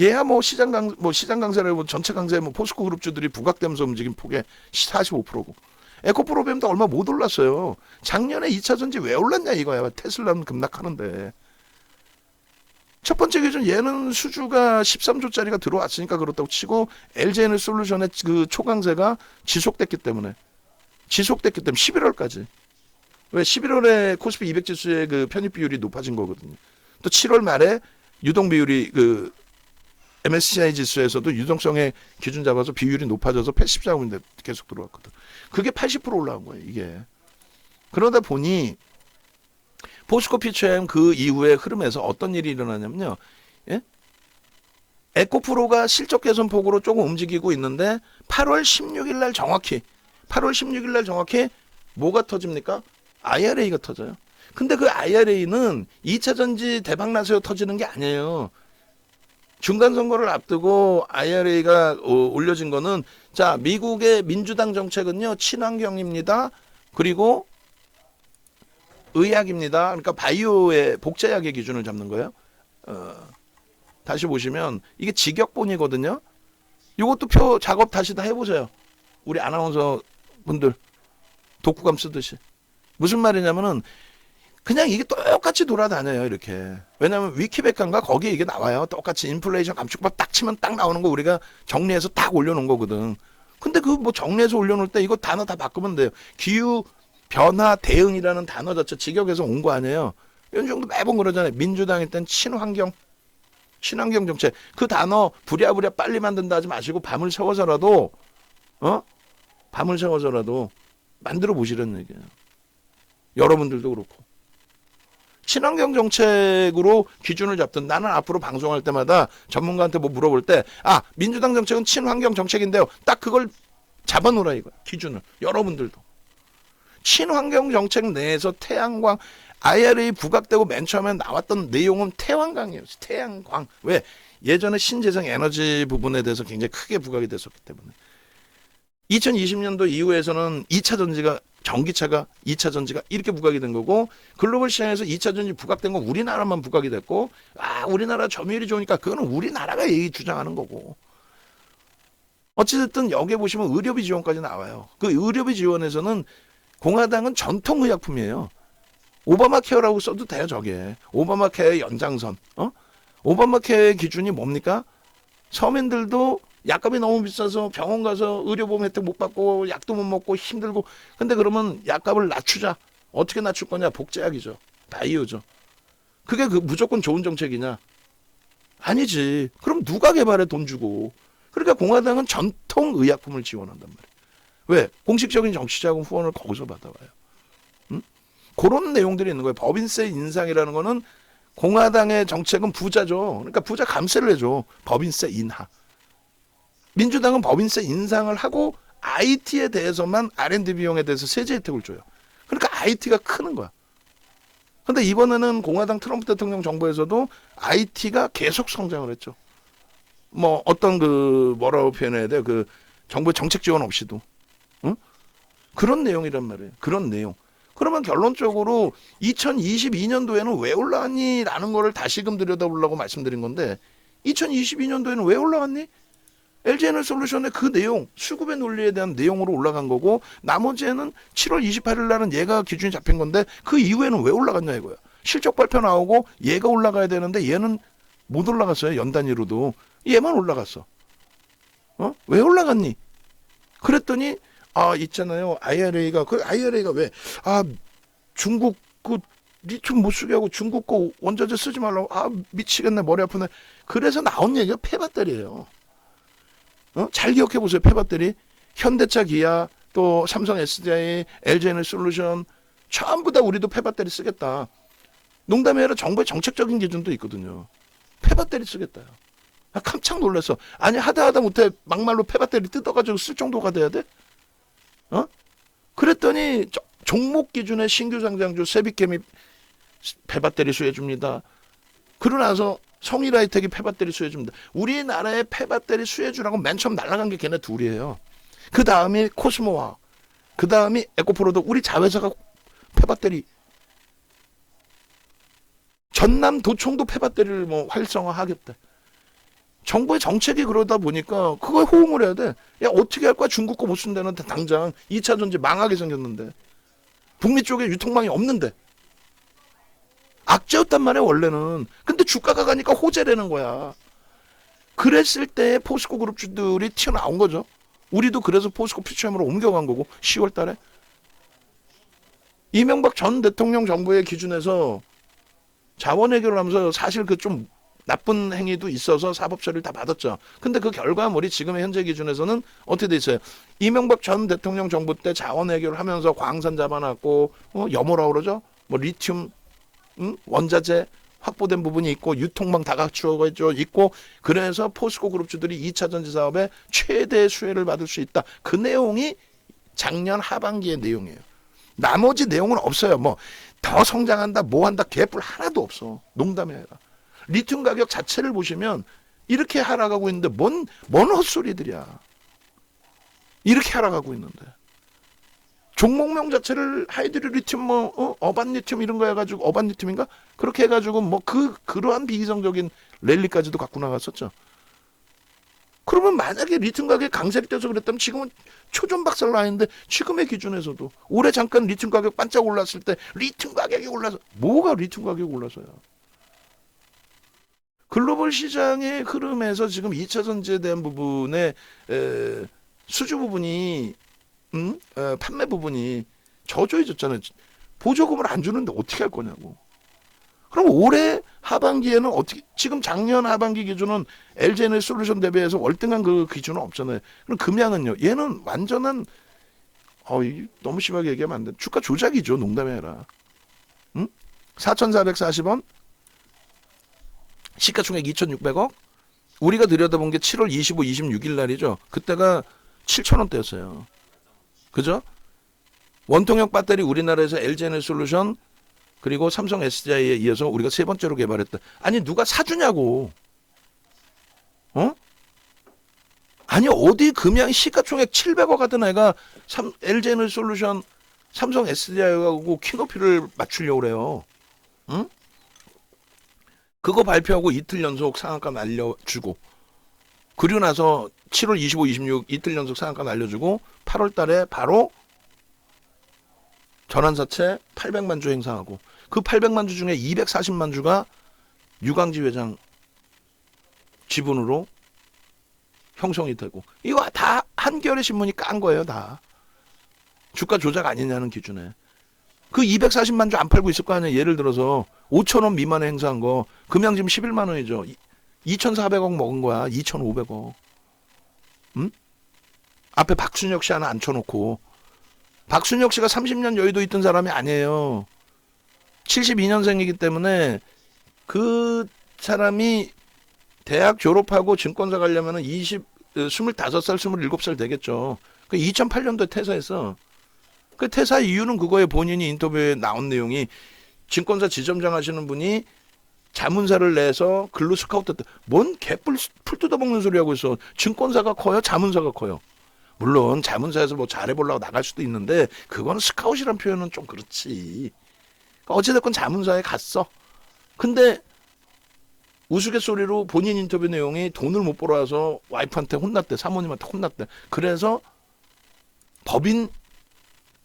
얘야 뭐 시장 강세를 뭐 전체 강세 뭐 포스코 그룹주들이 부각되면서 움직인 폭의 45%고. 에코프로뱀도 얼마 못 올랐어요. 작년에 2차 전지 왜 올랐냐 이거야. 테슬라는 급락하는데. 첫 번째 기준 얘는 수주가 13조짜리가 들어왔으니까 그렇다고 치고, LG에너지솔루션의 그 초강세가 지속됐기 때문에 11월까지. 왜 11월에 코스피 200 지수의 그 편입 비율이 높아진 거거든요. 또 7월 말에 유동 비율이 그 MSCI 지수에서도 유동성의 기준 잡아서 비율이 높아져서 84%인데 계속 들어왔거든. 그게 80% 올라온 거예요, 이게. 그러다 보니 포스코 퓨처엠 그 이후의 흐름에서 어떤 일이 일어나냐면요. 예? 에코프로가 실적 개선 폭으로 조금 움직이고 있는데 8월 16일 날 정확히 뭐가 터집니까? IRA가 터져요. 근데 그 IRA는 2차 전지 대박 나서 터지는 게 아니에요. 중간 선거를 앞두고 IRA가 올려진 거는, 자, 미국의 민주당 정책은요, 친환경입니다. 그리고 의약입니다. 그러니까 바이오의 복제약의 기준을 잡는 거예요. 다시 보시면 이게 직역본이거든요. 이것도 표 작업 다시 다 해보세요. 우리 아나운서 분들 독후감 쓰듯이. 무슨 말이냐면은 그냥 이게 똑같이 돌아다녀요, 이렇게. 왜냐하면 위키백과인가 거기에 이게 나와요. 똑같이 인플레이션 감축법 딱 치면 딱 나오는 거 우리가 정리해서 딱 올려놓은 거거든. 근데 그 뭐 정리해서 올려놓을 때 이거 단어 다 바꾸면 돼요. 기후 변화 대응이라는 단어 자체 직역에서 온 거 아니에요. 이런 정도 매번 그러잖아요. 민주당일 땐 친환경 정책. 그 단어 부랴부랴 빨리 만든다 하지 마시고 밤을 새워서라도 만들어 보시라는 얘기예요. 여러분들도 그렇고. 친환경 정책으로 기준을 잡든, 나는 앞으로 방송할 때마다 전문가한테 뭐 물어볼 때, 민주당 정책은 친환경 정책인데요. 딱 그걸 잡아놓으라 이거야. 기준을. 여러분들도. 친환경 정책 내에서 태양광, IRA 부각되고 맨 처음에 나왔던 내용은 태양광이었어요. 태양광. 왜? 예전에 신재생 에너지 부분에 대해서 굉장히 크게 부각이 됐었기 때문에. 2020년도 이후에서는 2차 전지가, 전기차가 2차 전지가 이렇게 부각이 된 거고, 글로벌 시장에서 2차 전지 부각된 건 우리나라만 부각이 됐고, 우리나라 점유율이 좋으니까 그거는 우리나라가 얘기 주장하는 거고. 어찌됐든 여기에 보시면 의료비 지원까지 나와요. 그 의료비 지원에서는 공화당은 전통 의약품이에요. 오바마 케어라고 써도 돼요, 저게. 오바마 케어의 연장선. 오바마 케어의 기준이 뭡니까? 서민들도 약값이 너무 비싸서 병원 가서 의료보험 혜택 못 받고 약도 못 먹고 힘들고, 근데 그러면 약값을 낮추자. 어떻게 낮출 거냐? 복제약이죠. 바이오죠. 그게 그 무조건 좋은 정책이냐? 아니지. 그럼 누가 개발해, 돈 주고. 그러니까 공화당은 전통 의약품을 지원한단 말이에요. 왜? 공식적인 정치자금 후원을 거기서 받아와요. 그런 내용들이 있는 거예요. 법인세 인상이라는 거는, 공화당의 정책은 부자죠. 그러니까 부자 감세를 해줘. 법인세 인하. 민주당은 법인세 인상을 하고 IT에 대해서만, R&D 비용에 대해서 세제 혜택을 줘요. 그러니까 IT가 크는 거야. 근데 이번에는 공화당 트럼프 대통령 정부에서도 IT가 계속 성장을 했죠. 뭐 어떤 뭐라고 표현해야 돼? 정부의 정책 지원 없이도. 그런 내용이란 말이에요. 그런 내용. 그러면 결론적으로 2022년도에는 왜 올라갔니라는 거를 다시금 들여다보려고 말씀드린 건데 2022년도에는 왜 올라갔니? LG에너솔루션의 그 내용, 수급의 논리에 대한 내용으로 올라간 거고 나머지에는 7월 28일 날은 얘가 기준이 잡힌 건데 그 이후에는 왜 올라갔냐 이거야. 실적 발표 나오고 얘가 올라가야 되는데 얘는 못 올라갔어요. 연 단위로도. 얘만 올라갔어. 왜 올라갔니? 그랬더니 있잖아요. IRA가 왜 중국 그 리튬 못 쓰게 하고 중국 거 원자재 쓰지 말라고 미치겠네 머리 아프네. 그래서 나온 얘기가 폐배터리예요. 잘 기억해 보세요. 폐배터리. 현대차, 기아, 또 삼성, SDI, LG에너솔루션 전부 다 우리도 폐배터리 쓰겠다. 농담이 아니라 정부의 정책적인 기준도 있거든요. 폐배터리 쓰겠다. 깜짝 놀랐어. 아니 하다 못해 막말로 폐배터리 뜯어가지고 쓸 정도가 돼야 돼? 그랬더니 종목 기준의 신규 상장주 세비케미 폐배터리 수혜줍니다. 그러고 나서 성일하이텍이 폐배터리 수혜줍니다. 우리나라의 폐배터리 수혜주라고 맨 처음 날아간 게 걔네 둘이에요. 그 다음이 코스모와 그 다음이 에코프로도 우리 자회사가 폐배터리. 전남 도청도 폐배터리를 뭐 활성화하겠다. 정부의 정책이 그러다 보니까 그거에 호응을 해야 돼. 야 어떻게 할 거야? 중국 거 못 쓴다는데 당장 2차 전지 망하게 생겼는데 북미 쪽에 유통망이 없는데 악재였단 말이야 원래는. 근데 주가가 가니까 호재라는 거야. 그랬을 때 포스코 그룹주들이 튀어나온 거죠. 우리도 그래서 포스코 퓨처엠으로 옮겨간 거고 10월 달에 이명박 전 대통령 정부의 기준에서 자원 해결을 하면서 사실 그 좀 나쁜 행위도 있어서 사법 처리를 다 받았죠. 근데 그 결과물이 지금의 현재 기준에서는 어떻게 돼 있어요? 이명박 전 대통령 정부 때 자원 해결을 하면서 광산 잡아놨고 염호라고 그러죠? 뭐 리튬 원자재 확보된 부분이 있고 유통망 다 갖추어져 있고 그래서 포스코 그룹주들이 2차 전지 사업에 최대 수혜를 받을 수 있다. 그 내용이 작년 하반기의 내용이에요. 나머지 내용은 없어요. 뭐 더 성장한다 뭐 한다 개뿔 하나도 없어. 농담이 아니라. 리튬 가격 자체를 보시면 이렇게 하락하고 있는데 뭔 헛소리들이야. 이렇게 하락하고 있는데. 종목명 자체를 하이드리 리튬 어반 리튬 이런 거 해가지고 어반 리튬인가? 그렇게 해가지고 뭐 그러한 비이성적인 랠리까지도 갖고 나갔었죠. 그러면 만약에 리튬 가격이 강세를 떼서 그랬다면 지금은 초전 박살 나 있는데 지금의 기준에서도 올해 잠깐 리튬 가격 반짝 올랐을 때 리튬 가격이 올라서 뭐가 리튬 가격이 올라서야. 글로벌 시장의 흐름에서 지금 2차 전지에 대한 부분의 수주 부분이 판매 부분이 저조해졌잖아요. 보조금을 안 주는데 어떻게 할 거냐고. 그럼 올해 하반기에는 어떻게 지금 작년 하반기 기준은 LG에너솔루션 대비해서 월등한 그 기준은 없잖아요. 그럼 금양은요. 얘는 완전한 너무 심하게 얘기하면 안 돼. 주가 조작이죠. 농담이 아니라. 4,440원 시가총액 2,600억. 우리가 들여다본 게 7월 25, 26일 날이죠. 그때가 7,000원대였어요. 그죠? 원통형 배터리 우리나라에서 LG에너솔루션 그리고 삼성 SDI에 이어서 우리가 세 번째로 개발했다. 아니 누가 사주냐고. 아니 어디 금양 시가총액 700억 하던 애가 LG에너솔루션 삼성 SDI하고 키높이를 맞추려고 그래요. 응? 그거 발표하고 이틀 연속 상한가 날려주고 그리고 나서 7월 25, 26 이틀 연속 상한가 날려주고 8월 달에 바로 전환사채 800만 주 행사하고 그 800만 주 중에 240만 주가 유광지 회장 지분으로 형성이 되고 이거 다 한겨레 신문이 깐 거예요. 다. 주가 조작 아니냐는 기준에. 그 240만 주 안 팔고 있을 거 아니에요. 예를 들어서 5,000원 미만에 행사한 거 금양 지금 11만 원이죠. 2,400억 먹은 거야. 2,500억. 앞에 박순혁 씨 하나 앉혀놓고 박순혁 씨가 30년 여의도 있던 사람이 아니에요. 72년생이기 때문에 그 사람이 대학 졸업하고 증권사 가려면 25살, 27살 되겠죠. 그 2008년도에 퇴사했어. 그 퇴사 이유는 그거에 본인이 인터뷰에 나온 내용이 증권사 지점장 하시는 분이 자문사를 내서 근로 스카우트 했다. 뭔 개뿔 풀 뜯어먹는 소리 하고 있어. 증권사가 커요? 자문사가 커요? 물론 자문사에서 뭐 잘해보려고 나갈 수도 있는데 그거는 스카웃이란 표현은 좀 그렇지. 그러니까 어찌됐건 자문사에 갔어. 근데 우스갯소리로 본인 인터뷰 내용이 돈을 못 벌어와서 와이프한테 혼났대. 사모님한테 혼났대. 그래서 법인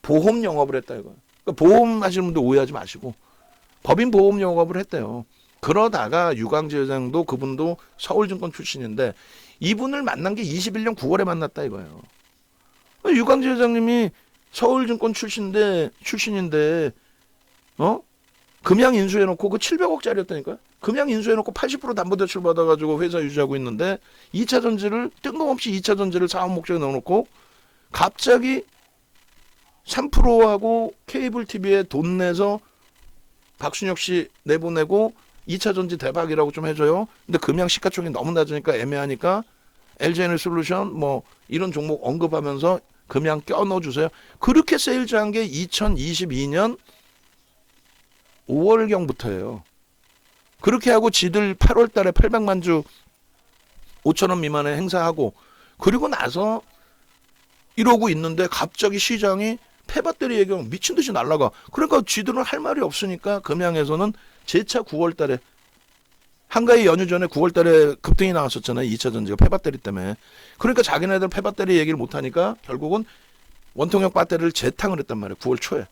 보험 영업을 했다 이거야. 그러니까 보험 하시는 분들 오해하지 마시고 법인 보험 영업을 했대요. 그러다가 유광재 회장도 그분도 서울증권 출신인데 이분을 만난 게 21년 9월에 만났다 이거예요. 유광재 회장님이 서울증권 출신인데 금양 인수해놓고 그 700억짜리였다니까요. 금양 인수해놓고 80% 담보대출 받아가지고 회사 유지하고 있는데 2차 전지를 뜬금없이 2차 전지를 사업 목적에 넣어놓고 갑자기 3%하고 케이블 TV에 돈 내서 박순혁 씨 내보내고 2차 전지 대박이라고 좀 해줘요. 근데 금양 시가총액이 너무 낮으니까 애매하니까 LG에너지솔루션 뭐 이런 종목 언급하면서 금양 껴넣어주세요. 그렇게 세일즈한 게 2022년 5월경부터예요. 그렇게 하고 지들 8월 달에 800만 주 5천 원 미만의 행사하고 그리고 나서 이러고 있는데 갑자기 시장이 폐배터리 얘기하면 미친 듯이 날아가. 그러니까 지들은 할 말이 없으니까 금양에서는 제차 9월 달에 한가위 연휴 전에 9월 달에 급등이 나왔었잖아요. 2차 전지가 폐배터리 때문에. 그러니까 자기네들 폐배터리 얘기를 못 하니까 결국은 원통형 배터리를 재탕을 했단 말이에요. 9월 초에.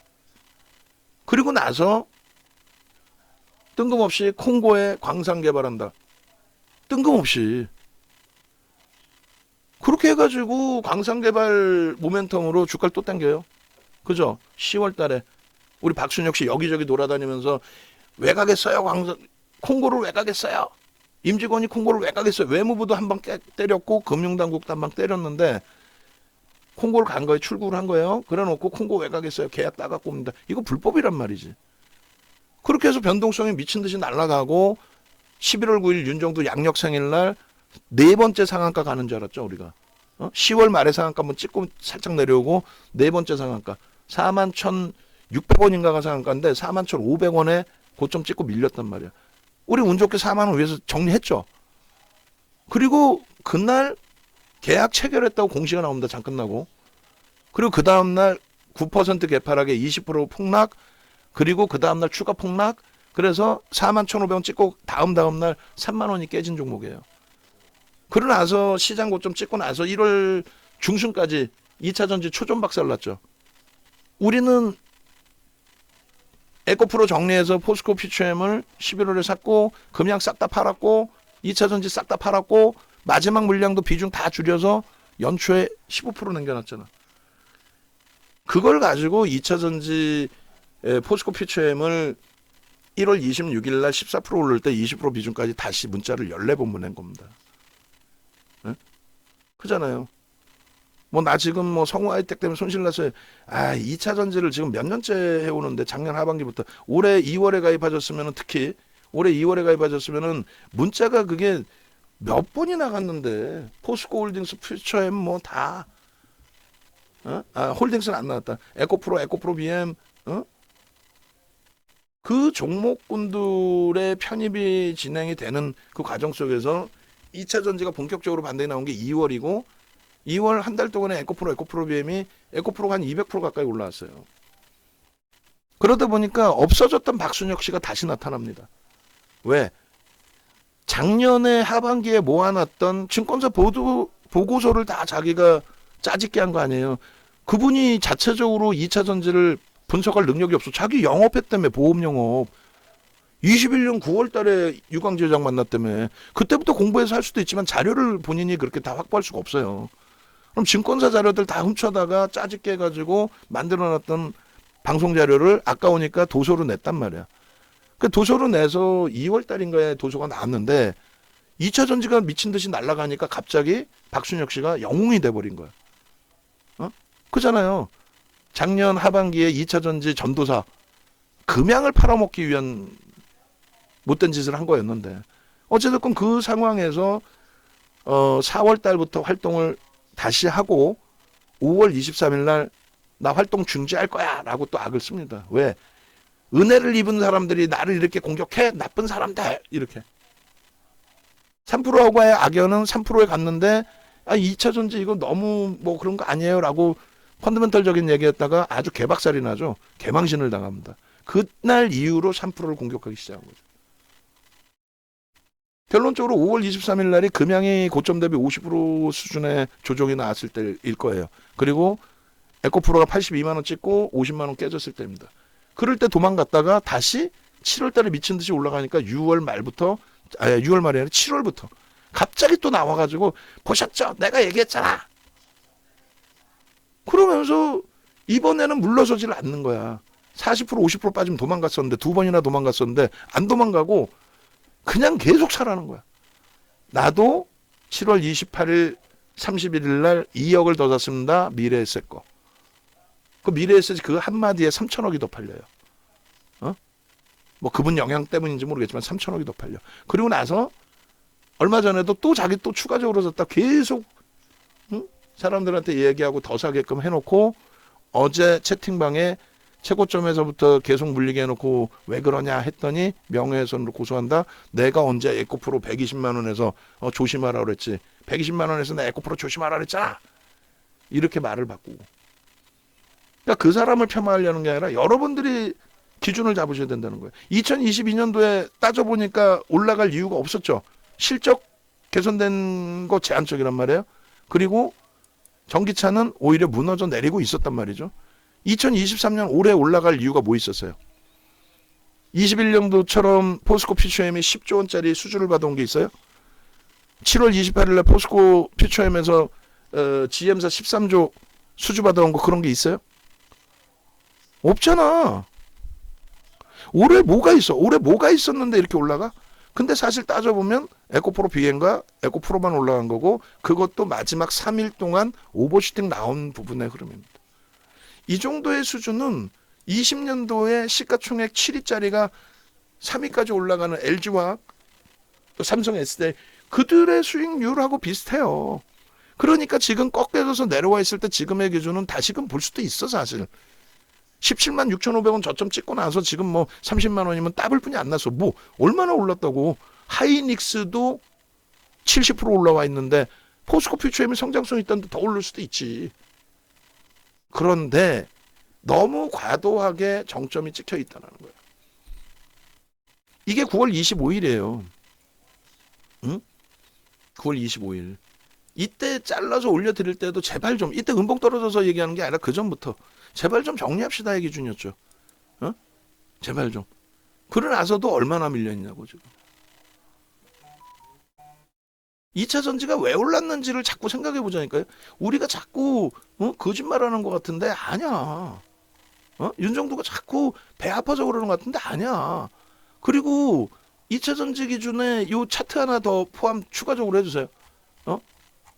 그리고 나서 뜬금없이 콩고에 광산 개발한다. 뜬금없이. 그렇게 해가지고 광산 개발 모멘텀으로 주가를 또 당겨요. 그죠? 10월 달에 우리 박순혁 씨 여기저기 돌아다니면서 왜 가겠어요? 콩고를 왜 가겠어요? 임직원이 콩고를 왜 가겠어요? 외무부도 한 방 때렸고 금융당국도 한 방 때렸는데 콩고를 간 거예요. 출구를 한 거예요. 그래놓고 콩고 왜 가겠어요? 계약 따갖고 옵니다. 이거 불법이란 말이지. 그렇게 해서 변동성이 미친 듯이 날아가고 11월 9일 윤정도 양력 생일날 네 번째 상한가 가는 줄 알았죠 우리가. 10월 말에 상한가 한번 찍고 살짝 내려오고 네 번째 상한가 41,600원인가가 상한가인데 41,500원에 고점 찍고 밀렸단 말이야. 우리 운 좋게 4만 원 위에서 정리했죠. 그리고 그날 계약 체결했다고 공시가 나옵니다. 장 끝나고. 그리고 그 다음날 9% 개파락에 20% 폭락. 그리고 그 다음날 추가 폭락. 그래서 41,500원 찍고 다음날 3만 원이 깨진 종목이에요. 그러고 나서 시장 고점 찍고 나서 1월 중순까지 2차 전지 초전 박살났죠. 우리는 에코프로 정리해서 포스코 피처엠을 11월에 샀고 금양 싹 다 팔았고 2차 전지 싹 다 팔았고 마지막 물량도 비중 다 줄여서 연초에 15% 남겨놨잖아. 그걸 가지고 2차 전지 포스코 피처엠을 1월 26일 날 14% 오를 때 20% 비중까지 다시 문자를 14번 보낸 겁니다. 네? 그잖아요. 뭐 나 지금 뭐 성우 하이텍 때문에 손실 났어요. 2차 전지를 지금 몇 년째 해오는데 작년 하반기부터 올해 2월에 가입하셨으면은 특히 올해 2월에 가입하셨으면은 문자가 그게 몇 번이 나갔는데 포스코 홀딩스 퓨처엠 뭐 다 홀딩스는 안 나왔다. 에코프로 BM 그 종목군들의 편입이 진행이 되는 그 과정 속에서 2차 전지가 본격적으로 반등이 나온 게 2월이고 2월 한 달 동안에 에코프로 BM이 에코프로가 한 200% 가까이 올라왔어요. 그러다 보니까 없어졌던 박순혁 씨가 다시 나타납니다. 왜? 작년에 하반기에 모아놨던 증권사 보고서를 다 자기가 짜집게 한 거 아니에요. 그분이 자체적으로 2차 전지를 분석할 능력이 없어. 자기 영업했다며 보험 영업. 21년 9월 달에 유광재 회장 만났다며. 그때부터 공부해서 할 수도 있지만 자료를 본인이 그렇게 다 확보할 수가 없어요. 그럼 증권사 자료들 다 훔쳐다가 짜집게 해가지고 만들어놨던 방송 자료를 아까우니까 도서로 냈단 말이야. 그 도서로 내서 2월 달인가에 도서가 나왔는데 2차 전지가 미친 듯이 날아가니까 갑자기 박순혁 씨가 영웅이 돼버린 거야. 그잖아요. 작년 하반기에 2차 전지 전도사 금양을 팔아먹기 위한 못된 짓을 한 거였는데 어쨌든 그 상황에서 4월 달부터 활동을 다시 하고 5월 23일 날 나 활동 중지할 거야 라고 또 악을 씁니다. 왜? 은혜를 입은 사람들이 나를 이렇게 공격해? 나쁜 사람들 이렇게 3%하고의 악연은 3%에 갔는데 아, 2차 전지 이거 너무 뭐 그런 거 아니에요라고 펀더멘털적인 얘기했다가 아주 개박살이 나죠. 개망신을 당합니다. 그날 이후로 샴푸를 공격하기 시작한 거죠. 결론적으로 5월 23일 날이 금양이 고점 대비 50% 수준의 조정이 나왔을 때일 거예요. 그리고 에코프로가 82만 원 찍고 50만 원 깨졌을 때입니다. 그럴 때 도망갔다가 다시 7월 달에 미친 듯이 올라가니까 6월 말부터 6월 말이 아니라 7월부터 갑자기 또 나와가지고 보셨죠? 내가 얘기했잖아. 그러면서 이번에는 물러서질 않는 거야. 40% 50% 빠지면 도망갔었는데 두 번이나 도망갔었는데 안 도망가고 그냥 계속 사라는 거야. 나도 7월 28일 31일 날 2억을 더 샀습니다. 미래에셋 거. 그 미래에셋이 그 한마디에 3천억이 더 팔려요. 뭐 그분 영향 때문인지 모르겠지만 3천억이 더 팔려. 그리고 나서 얼마 전에도 또 자기 또 추가적으로 샀다 계속 사람들한테 얘기하고 더 사게끔 해놓고 어제 채팅방에 최고점에서부터 계속 물리게 해놓고 왜 그러냐 했더니 명예훼손으로 고소한다. 내가 언제 에코프로 120만 원에서 조심하라 그랬지. 120만 원에서 내 에코프로 조심하라 그랬잖아. 이렇게 말을 바꾸고. 그러니까 그 사람을 폄하하려는 게 아니라 여러분들이 기준을 잡으셔야 된다는 거예요. 2022년도에 따져보니까 올라갈 이유가 없었죠. 실적 개선된 거 제한적이란 말이에요. 그리고 전기차는 오히려 무너져 내리고 있었단 말이죠. 2023년 올해 올라갈 이유가 뭐 있었어요? 21년도처럼 포스코 퓨처엠이 10조 원짜리 수주를 받아온 게 있어요? 7월 28일 날 포스코 퓨처엠에서 GM사 13조 수주 받아온 거 그런 게 있어요? 없잖아. 올해 뭐가 있어? 올해 뭐가 있었는데 이렇게 올라가? 근데 사실 따져보면 에코프로 비행과 에코프로만 올라간 거고 그것도 마지막 3일 동안 오버슈팅 나온 부분의 흐름입니다. 이 정도의 수준은 20년도에 시가총액 7위짜리가 3위까지 올라가는 LG화학 또 삼성 SDI 그들의 수익률하고 비슷해요. 그러니까 지금 꺾여져서 내려와 있을 때 지금의 기준은 다시금 볼 수도 있어 사실. 17만 6,500원 저점 찍고 나서 지금 뭐 30만 원이면 따블 뿐이 안 나서 뭐 얼마나 올랐다고. 하이닉스도 70% 올라와 있는데 포스코 퓨처엠이 성장성이 있다는데 더 오를 수도 있지. 그런데 너무 과도하게 정점이 찍혀 있다는 거예요. 이게 9월 25일이에요. 응? 9월 25일. 이때 잘라서 올려드릴 때도 제발 좀 이때 음봉 떨어져서 얘기하는 게 아니라 그 전부터 제발 좀 정리합시다의 기준이었죠. 제발 좀. 그러고 나서도 얼마나 밀려있냐고 지금. 2차 전지가 왜 올랐는지를 자꾸 생각해 보자니까요. 우리가 자꾸 거짓말하는 것 같은데 아니야. 윤정도가 자꾸 배 아파서 그러는 것 같은데 아니야. 그리고 2차 전지 기준에 요 차트 하나 더 포함 추가적으로 해주세요.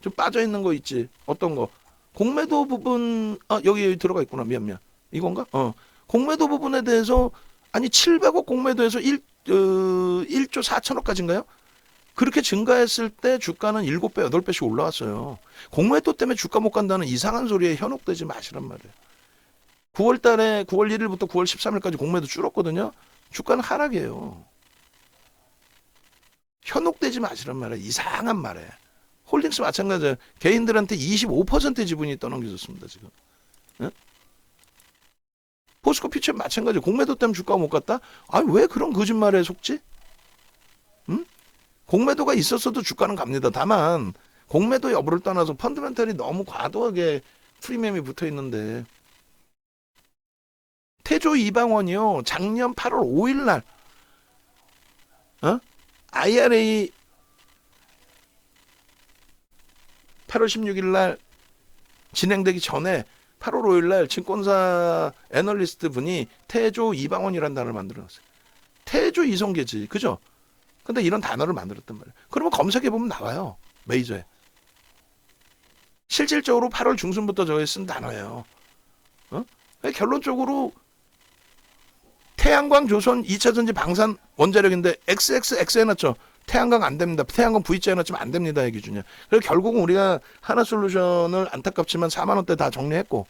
좀 빠져있는 거 있지. 어떤 거. 공매도 부분 여기 들어가 있구나. 미안. 이건가? 공매도 부분에 대해서 아니 700억 공매도에서 1조 4천억까지인가요? 그렇게 증가했을 때 주가는 7배, 8배씩 올라왔어요. 공매도 때문에 주가 못 간다는 이상한 소리에 현혹되지 마시란 말이에요. 9월 1일부터 9월 13일까지 공매도 줄었거든요. 주가는 하락이에요. 현혹되지 마시란 말이에요. 이상한 말에. 홀딩스 마찬가지예요. 개인들한테 25% 지분이 떠넘겨졌습니다. 지금. 네? 포스코 퓨처 마찬가지예요. 공매도 때문에 주가가 못 갔다? 왜 그런 거짓말에 속지? 응? 공매도가 있었어도 주가는 갑니다. 다만 공매도 여부를 떠나서 펀드멘털이 너무 과도하게 프리미엄이 붙어 있는데 태조 이방원이요. 작년 8월 5일 날 IRA 8월 16일 날 진행되기 전에 8월 5일 날 증권사 애널리스트 분이 태조 이방원이라는 단어를 만들어놨어요. 태조 이성계지. 그죠? 근데 이런 단어를 만들었단 말이에요. 그러면 검색해보면 나와요. 메이저에. 실질적으로 8월 중순부터 저희 쓴 단어예요. 결론적으로 태양광 조선 2차전지 방산 원자력인데 XXX 해놨죠. 태양광 안 됩니다. 태양광 V자 해놨지만 안 됩니다. 이 기준이야. 그래서 결국은 우리가 하나솔루션을 안타깝지만 4만 원대 다 정리했고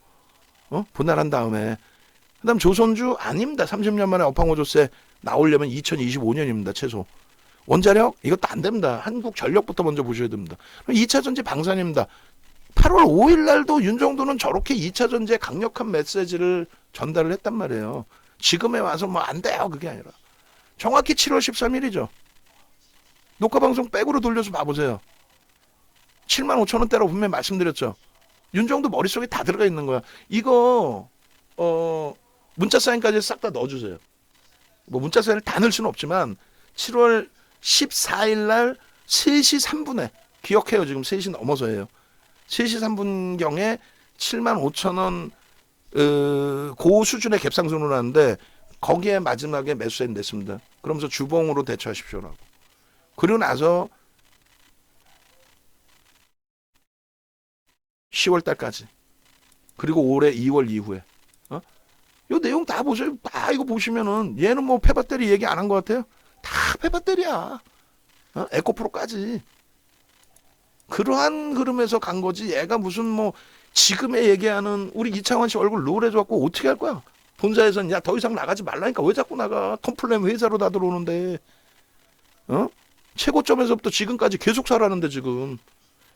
분할한 다음에 그다음 조선주 아닙니다. 30년 만에 업황호조세 나오려면 2025년입니다. 최소. 원자력 이것도 안 됩니다. 한국전력부터 먼저 보셔야 됩니다. 2차 전지 방산입니다. 8월 5일 날도 윤정도는 저렇게 2차 전지에 강력한 메시지를 전달을 했단 말이에요. 지금에 와서 뭐 안 돼요. 그게 아니라. 정확히 7월 13일이죠. 녹화방송 백으로 돌려서 봐보세요. 75,000원대라고 분명히 말씀드렸죠. 윤정도 머릿속에 다 들어가 있는 거야. 이거 문자 사인까지 싹 다 넣어주세요. 뭐 문자 사인을 다 넣을 수는 없지만 7월 14일 날 3시 3분에 기억해요. 지금 3시 넘어서예요. 3시 3분경에 75,000원 고 수준의 갭상승을 하는데 거기에 마지막에 매수세는 냈습니다. 그러면서 주봉으로 대처하십시오라고. 그리고 나서 10월 달까지 그리고 올해 2월 이후에 이 내용 다 보세요. 다 이거 보시면은 얘는 뭐 폐배터리 얘기 안 한 것 같아요. 다 폐배터리야. 에코프로까지. 그러한 흐름에서 간 거지. 얘가 무슨 뭐 지금에 얘기하는 우리 이창환 씨 얼굴 노래해줘갖고 어떻게 할 거야? 본사에서는 야 더 이상 나가지 말라니까 왜 자꾸 나가? 컴플레인 회사로 다 들어오는데 최고점에서부터 지금까지 계속 살았는데 지금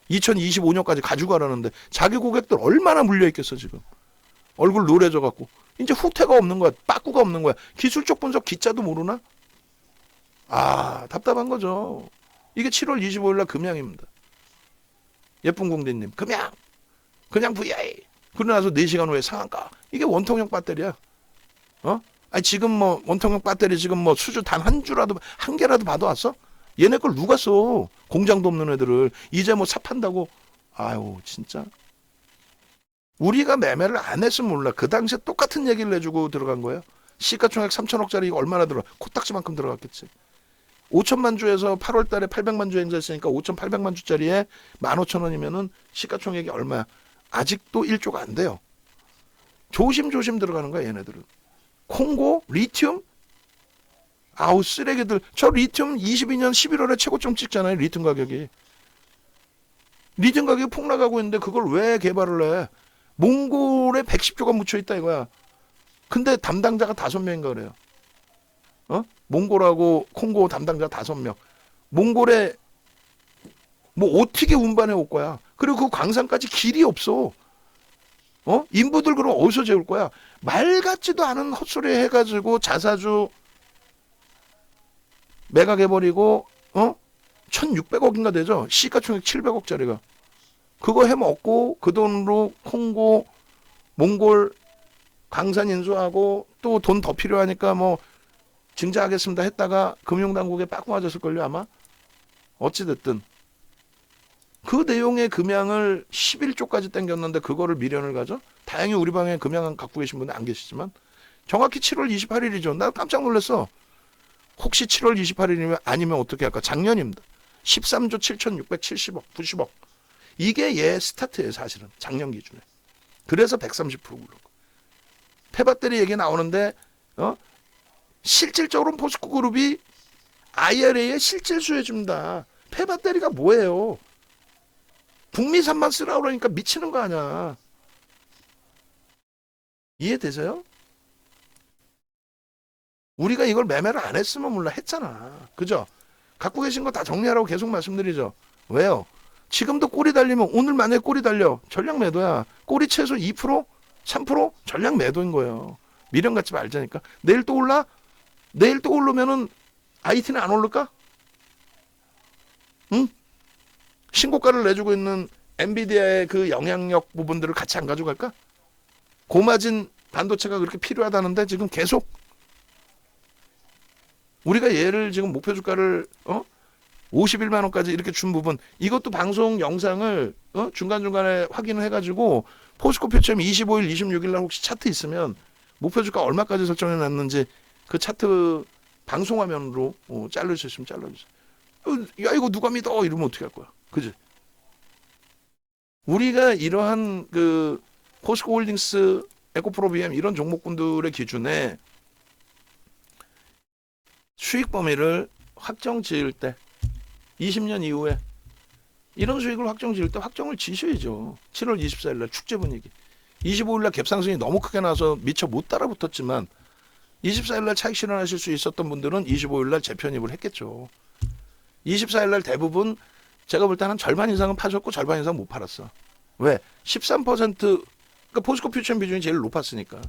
2025년까지 가지고 가라는데 자기 고객들 얼마나 물려있겠어 지금. 얼굴 노래져갖고 이제 후퇴가 없는 거야. 빠꾸가 없는 거야. 기술적 분석 기자도 모르나? 답답한 거죠. 이게 7월 25일 날 금양입니다. 예쁜 공대님 금양 그냥 VI 그러고 나서 4시간 후에 상한가. 이게 원통형 배터리야. 아니 지금 뭐 원통형 배터리 지금 뭐 수주 단 한 개라도 받아왔어? 얘네 걸 누가 써? 공장도 없는 애들을 이제 뭐 삽한다고. 아유 진짜. 우리가 매매를 안 했으면 몰라. 그 당시에 똑같은 얘기를 해주고 들어간 거예요. 시가총액 3천억짜리 이거 얼마나 들어? 코딱지만큼 들어갔겠지. 5천만 주에서 8월 달에 800만 주 행사했으니까 5,800만 주짜리에 15,000원이면은 시가총액이 얼마야? 아직도 1조가 안 돼요. 조심조심 들어가는 거야 얘네들은. 콩고, 리튬, 쓰레기들. 저 리튬 22년 11월에 최고점 찍잖아요. 리튬 가격이. 리튬 가격이 폭락하고 있는데 그걸 왜 개발을 해? 몽골에 110조가 묻혀있다 이거야. 근데 담당자가 5명인가 그래요. 몽골하고 콩고 담당자 5명. 몽골에 뭐 어떻게 운반해 올 거야. 그리고 그 광산까지 길이 없어. 인부들 그럼 어디서 재울 거야. 말 같지도 않은 헛소리 해가지고 자사주 매각해버리고 1,600억인가 되죠. 시가총액 700억짜리가. 그거 해먹고 그 돈으로 콩고 몽골 강산 인수하고 또 돈 더 필요하니까 뭐 증자하겠습니다 했다가 금융당국에 빠꾸 맞았을걸요 아마. 어찌됐든 그 내용의 금양을 11조까지 땡겼는데 그거를 미련을 가져? 다행히 우리 방에 금양 갖고 계신 분은 안 계시지만 정확히 7월 28일이죠. 나 깜짝 놀랐어. 혹시 7월 28일이면 아니면 어떻게 할까? 작년입니다. 13조 7,670억, 90억. 이게 얘 스타트예요 사실은. 작년 기준에. 그래서 130% 굴렀고. 폐배터리 얘기 나오는데 실질적으로는 포스코그룹이 IRA에 실질 수혜줍니다. 폐배터리가 뭐예요? 북미산만 쓰라고 그러니까 미치는 거 아니야. 이해되세요? 우리가 이걸 매매를 안 했으면 몰라 했잖아. 그죠? 갖고 계신 거 다 정리하라고 계속 말씀드리죠. 왜요? 지금도 꼬리 달리면 오늘 만약에 꼬리 달려. 전략 매도야. 꼬리 최소 2%? 3% 전략 매도인 거예요. 미련 갖지 말자니까. 내일 또 올라? 내일 또 오르면은 IT는 안 오를까? 응? 신고가를 내주고 있는 엔비디아의 그 영향력 부분들을 같이 안 가져갈까? 고마진 반도체가 그렇게 필요하다는데 지금 계속 우리가 얘를 지금 목표 주가를 51만 원까지 이렇게 준 부분, 이것도 방송 영상을 중간중간에 확인을 해가지고 포스코 표점 25일, 26일 날 혹시 차트 있으면 목표 주가 얼마까지 설정해 놨는지 그 차트 방송 화면으로 잘라주시면 잘라주세요. 야 이거 누가 믿어? 이러면 어떻게 할 거야? 그지? 우리가 이러한 그 포스코 홀딩스, 에코프로비엠 이런 종목군들의 기준에 수익 범위를 확정 지을 때 20년 이후에 이런 수익을 확정 지을 때 확정을 지셔야죠. 7월 24일 날 축제 분위기. 25일 날 갭상승이 너무 크게 나서 미처 못 따라붙었지만 24일 날 차익 실현하실 수 있었던 분들은 25일 날 재편입을 했겠죠. 24일 날 대부분 제가 볼 때는 절반 이상은 파셨고 절반 이상 못 팔았어. 왜? 13% 그러니까 포스코 퓨처 비중이 제일 높았으니까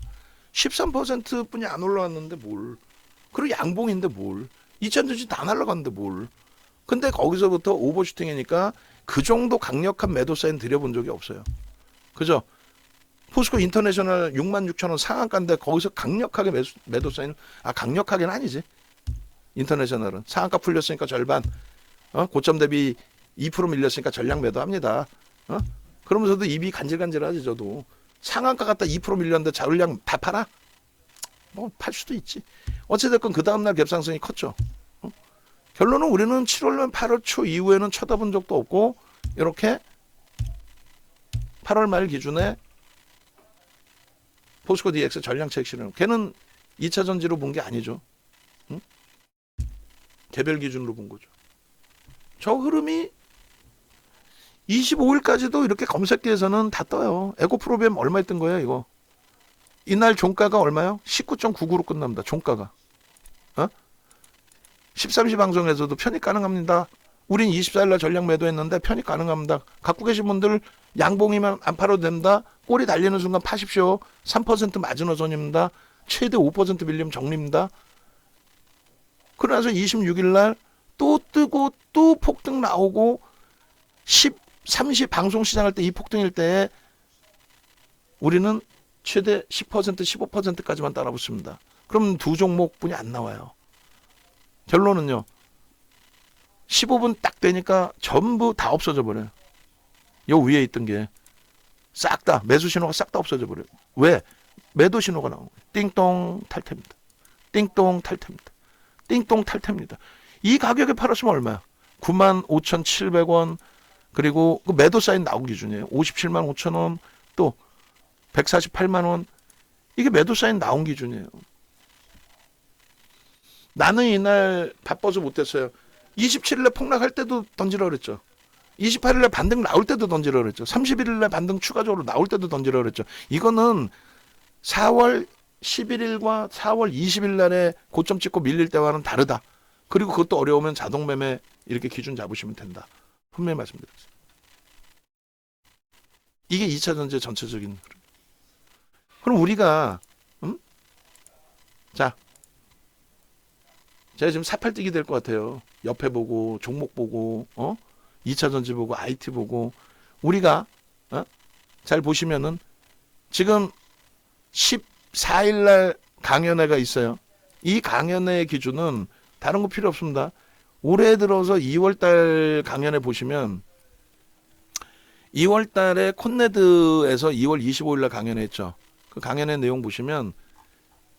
13%뿐이 안 올라왔는데 뭘? 그리고 양봉인데 뭘? 2차전지 다 날라갔는데 뭘? 근데 거기서부터 오버슈팅이니까 그 정도 강력한 매도 사인 드려본 적이 없어요. 그죠? 포스코 인터내셔널 66,000원 상한가인데 거기서 강력하게 매도 사인, 강력하게는 아니지. 인터내셔널은 상한가 풀렸으니까 절반, 고점 대비 2% 밀렸으니까 전량 매도합니다. 그러면서도 입이 간질간질하지. 저도 상한가 갖다 2% 밀렸는데 자율량 다 팔아? 뭐 팔 수도 있지. 어찌됐건 그 다음날 갭상승이 컸죠. 결론은 우리는 7월, 8월 초 이후에는 쳐다본 적도 없고 이렇게 8월 말 기준에 포스코 DX 전량채 실현, 걔는 2차 전지로 본 게 아니죠. 응? 개별 기준으로 본 거죠. 저 흐름이 25일까지도 이렇게 검색기에서는 다 떠요. 에코프로비엠 얼마에 뜬 거예요, 이거? 이날 종가가 얼마요? 19.99로 끝납니다. 종가가. 13시 방송에서도 편입 가능합니다. 우린 24일날 전량 매도했는데 편입 가능합니다. 갖고 계신 분들 양봉이면 안 팔아도 된다. 꼬리 달리는 순간 파십시오. 3% 마지노선입니다. 최대 5% 밀리면 정리입니다. 그러나서 26일날 또 뜨고 또 폭등 나오고 30 방송 시작할 때 이 폭등일 때 우리는 최대 10% 15%까지만 따라붙습니다. 그럼 두 종목뿐이 안 나와요. 결론은요. 15분 딱 되니까 전부 다 없어져 버려요. 요 위에 있던 게 싹 다 매수 신호가 싹 다 없어져 버려요. 왜? 매도 신호가 나오고 띵동 탈퇴입니다. 띵동 탈퇴입니다. 띵동 탈퇴입니다. 이 가격에 팔았으면 얼마야? 95,700원 그리고 그 매도 사인 나온 기준이에요. 57만 5천 원 또 148만 원 이게 매도 사인 나온 기준이에요. 나는 이날 바빠서 못했어요. 27일에 폭락할 때도 던지라 그랬죠. 28일에 반등 나올 때도 던지라 그랬죠. 31일에 반등 추가적으로 나올 때도 던지라 그랬죠. 이거는 4월 11일과 4월 20일 날에 고점 찍고 밀릴 때와는 다르다. 그리고 그것도 어려우면 자동 매매 이렇게 기준 잡으시면 된다. 분명히 말씀드렸어요. 이게 2차 전지의 전체적인 흐름. 그럼 우리가 자 제가 지금 사팔뛰기 될 것 같아요. 옆에 보고 종목 보고 2차 전지 보고 IT 보고 우리가 잘 보시면은 지금 14일 날 강연회가 있어요. 이 강연회의 기준은 다른 거 필요 없습니다. 올해 들어서 2월 달 강연회 보시면 2월 달에 콘네드에서 2월 25일 날 강연했죠. 그 강연회 내용 보시면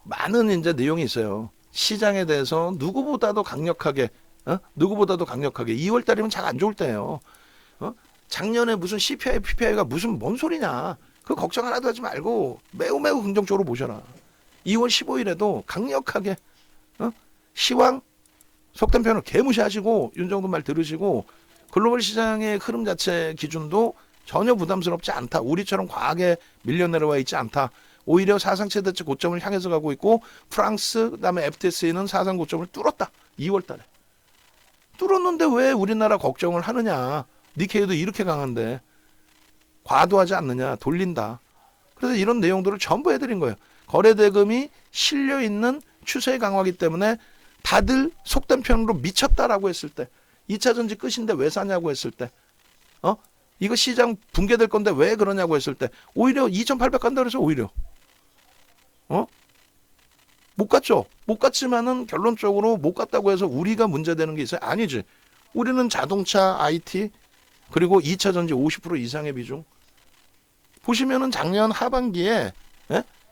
많은 이제 내용이 있어요. 시장에 대해서 누구보다도 강력하게 2월 달이면 잘 안 좋을 때예요. 작년에 무슨 CPI, PPI가 무슨 뭔 소리냐. 그 걱정 하나도 하지 말고 매우 긍정적으로 보셔라. 2월 15일에도 강력하게 시황 속된 표현을 개무시하시고 윤정도 말 들으시고 글로벌 시장의 흐름 자체 기준도 전혀 부담스럽지 않다. 우리처럼 과하게 밀려 내려와 있지 않다. 오히려 사상 최대치 고점을 향해서 가고 있고 프랑스 그다음에 FTSE는 사상 고점을 뚫었다. 2월 달에. 뚫었는데 왜 우리나라 걱정을 하느냐. 니케이도 이렇게 강한데 과도하지 않느냐. 돌린다. 그래서 이런 내용들을 전부 해드린 거예요. 거래대금이 실려있는 추세 강화기 때문에 다들 속된 편으로 미쳤다라고 했을 때 2차 전지 끝인데 왜 사냐고 했을 때 이거 시장 붕괴될 건데 왜 그러냐고 했을 때 오히려 2,800 간다 그래서 오히려 못 갔죠. 못 갔지만은 결론적으로 못 갔다고 해서 우리가 문제되는 게 있어요? 아니지. 우리는 자동차, IT 그리고 2차 전지 50% 이상의 비중 보시면은 작년 하반기에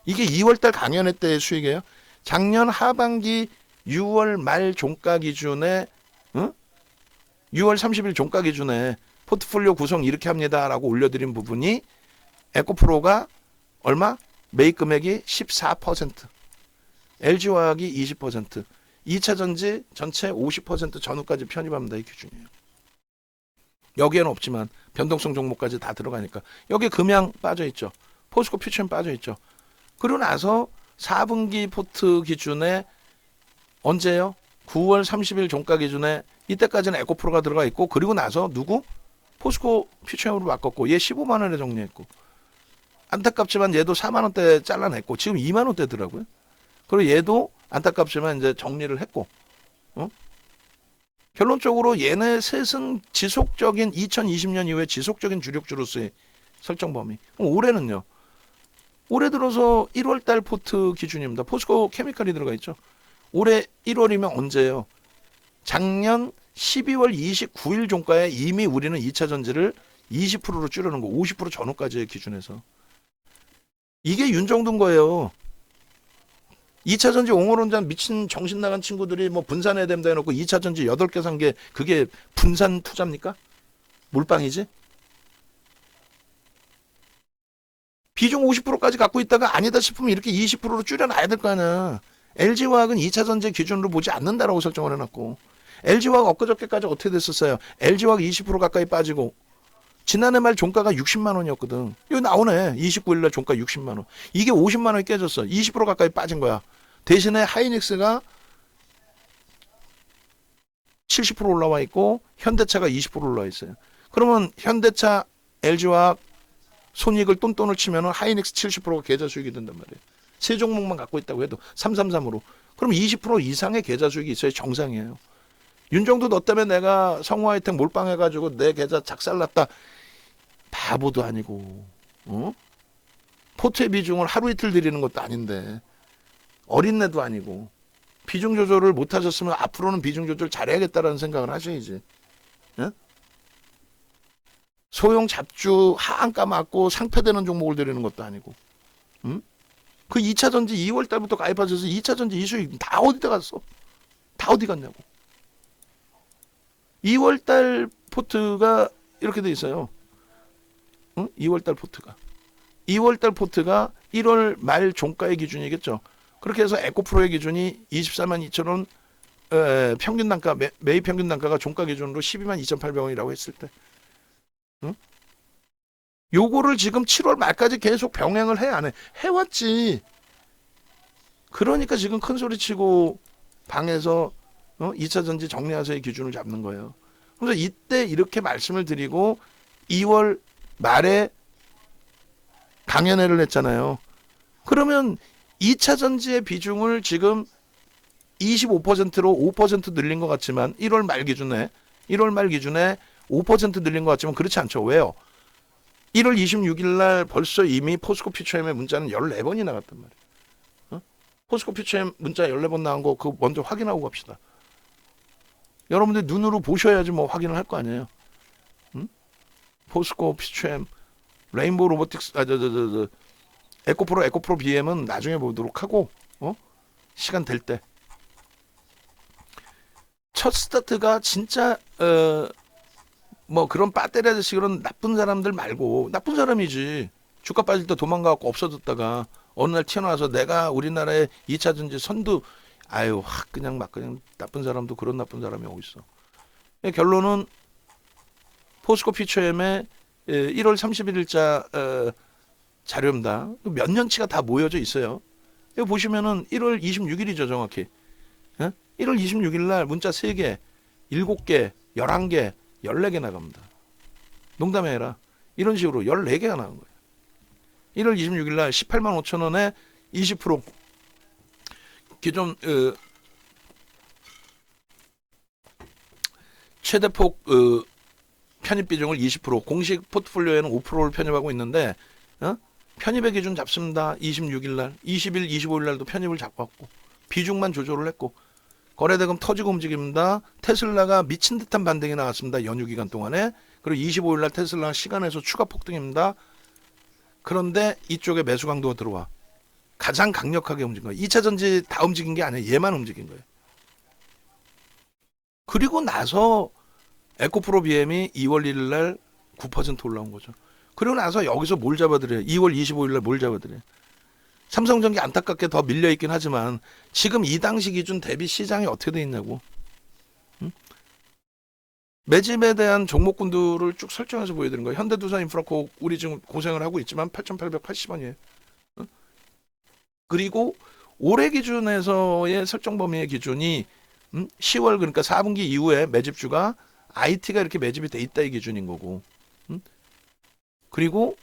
이게 2월달 강연회 때의 수익이에요. 작년 하반기 6월 말 종가 기준에 6월 30일 종가 기준에 포트폴리오 구성 이렇게 합니다라고 올려드린 부분이 에코프로가 얼마? 매입 금액이 14%, LG화학이 20%, 2차 전지 전체 50% 전후까지 편입합니다. 이 기준이에요. 여기에는 없지만 변동성 종목까지 다 들어가니까 여기 금양 빠져있죠. 포스코 퓨처는 빠져있죠. 그러고 나서 4분기 포트 기준에 언제요? 9월 30일 종가 기준에 이때까지는 에코프로가 들어가 있고, 그리고 나서 누구? 포스코 퓨처엠으로 바꿨고, 얘 15만 원에 정리했고, 안타깝지만 얘도 4만 원대 잘라냈고, 지금 2만 원대더라고요. 그리고 얘도 안타깝지만 이제 정리를 했고, 어? 결론적으로 얘네 셋은 지속적인 2020년 이후에 지속적인 주력주로서의 설정 범위. 그럼 올해는요? 올해 들어서 1월 달 포트 기준입니다. 포스코 케미칼이 들어가 있죠. 올해 1월이면 언제예요? 작년 12월 29일 종가에 이미 우리는 2차 전지를 20%로 줄여놓은 거, 50% 전후까지의 기준에서. 이게 윤정도인 거예요. 2차 전지 옹호론자 미친 정신 나간 친구들이 뭐 분산해야 된다 해놓고 2차 전지 8개 산 게 그게 분산 투자입니까? 몰빵이지? 비중 50%까지 갖고 있다가 아니다 싶으면 이렇게 20%로 줄여놔야 될 거 아니야. LG화학은 2차 전지 기준으로 보지 않는다라고 설정을 해놨고, LG화학 엊그저께까지 어떻게 됐었어요? LG화학 20% 가까이 빠지고 지난해 말 종가가 60만 원이었거든. 이거 나오네. 29일 날 종가 60만 원. 이게 50만 원이 깨졌어. 20% 가까이 빠진 거야. 대신에 하이닉스가 70% 올라와 있고 현대차가 20% 올라와 있어요. 그러면 현대차, LG화학 손익을 똔똔을 치면은 하이닉스 70%가 계좌 수익이 된단 말이에요. 세 종목만 갖고 있다고 해도 333으로. 그럼 20% 이상의 계좌 수익이 있어야 정상이에요. 윤정도 너 때문에 내가 성우하이텍 몰빵해가지고 내 계좌 작살났다. 바보도 아니고, 어? 포트의 비중을 하루 이틀 드리는 것도 아닌데, 어린애도 아니고, 비중 조절을 못 하셨으면 앞으로는 비중 조절 잘해야겠다라는 생각을 하셔야지. 예? 소형 잡주 하한가 맞고 상패되는 종목을 드리는 것도 아니고, 응? 그 2차 전지 2월 달부터 가입하셔서 2차 전지 이수익 다 어디다 갔어? 다 어디 갔냐고. 2월 달 포트가 이렇게 돼 있어요. 응? 2월 달 포트가. 2월 달 포트가 1월 말 종가의 기준이겠죠. 그렇게 해서 에코프로의 기준이 24만 2천 원, 평균 단가, 매입 평균 단가가 종가 기준으로 12만 2,800원이라고 했을 때. 응? 요거를 지금 7월 말까지 계속 병행을 해, 안 해? 해왔지. 그러니까 지금 큰 소리 치고 방에서 2차 전지 정리하세의 기준을 잡는 거예요. 그래서 이때 이렇게 말씀을 드리고 2월 말에 강연회를 했잖아요. 그러면 2차 전지의 비중을 지금 25%로 5% 늘린 것 같지만 1월 말 기준에 5% 늘린 것 같지만 그렇지 않죠. 왜요? 1월 26일 날 벌써 이미 포스코 퓨처엠의 문자는 14번이 나갔단 말이에요. 포스코 퓨처엠 문자 14번 나온 거 그거 먼저 확인하고 갑시다. 여러분들 눈으로 보셔야지 뭐 확인을 할 거 아니에요. 응? 포스코 퓨처엠, 레인보우 로보틱스, 에코프로 BM은 나중에 보도록 하고, 시간 될 때. 첫 스타트가 진짜 뭐 그런 배터리 아저씨 그런 나쁜 사람들 말고, 나쁜 사람이지. 주가 빠질 때 도망가고 없어졌다가 어느 날 튀어나와서 내가 우리나라의 2차 전지 선두, 아유 확 그냥 나쁜 사람도 그런 나쁜 사람이 오고 있어. 결론은 포스코 퓨처엠의 1월 31일자 자료입니다. 몇 년치가 다 모여져 있어요. 이거 보시면은 1월 26일이죠 정확히. 1월 26일 날 문자 3개, 7개, 11개, 14개 나갑니다. 농담이 아니라 이런 식으로 14개가 나온 거예요. 1월 26일 날 18만 5천 원에 20% 기존 최대폭 편입 비중을 20%, 공식 포트폴리오에는 5%를 편입하고 있는데 편입의 기준 잡습니다. 26일 날, 20일, 25일 날도 편입을 잡았고 비중만 조절을 했고 거래대금 터지고 움직입니다. 테슬라가 미친 듯한 반등이 나왔습니다. 연휴 기간 동안에. 그리고 25일 날 테슬라 시간에서 추가 폭등입니다. 그런데 이쪽에 매수 강도가 들어와. 가장 강력하게 움직인 거예요. 2차 전지 다 움직인 게 아니에요. 얘만 움직인 거예요. 그리고 나서 에코프로 BM이 2월 1일 날 9% 올라온 거죠. 그리고 나서 여기서 뭘 잡아드려요? 2월 25일 날 뭘 잡아드려요? 삼성전기 안타깝게 더 밀려있긴 하지만 지금 이 당시 기준 대비 시장이 어떻게 돼 있냐고. 매집에 대한 종목군들을 쭉 설정해서 보여드린 거예요. 현대두산인프라코 우리 지금 고생을 하고 있지만 8,880원이에요. 그리고 올해 기준에서의 설정 범위의 기준이 10월 그러니까 4분기 이후에 매집주가 IT가 이렇게 매집이 돼 있다 이 기준인 거고. 그리고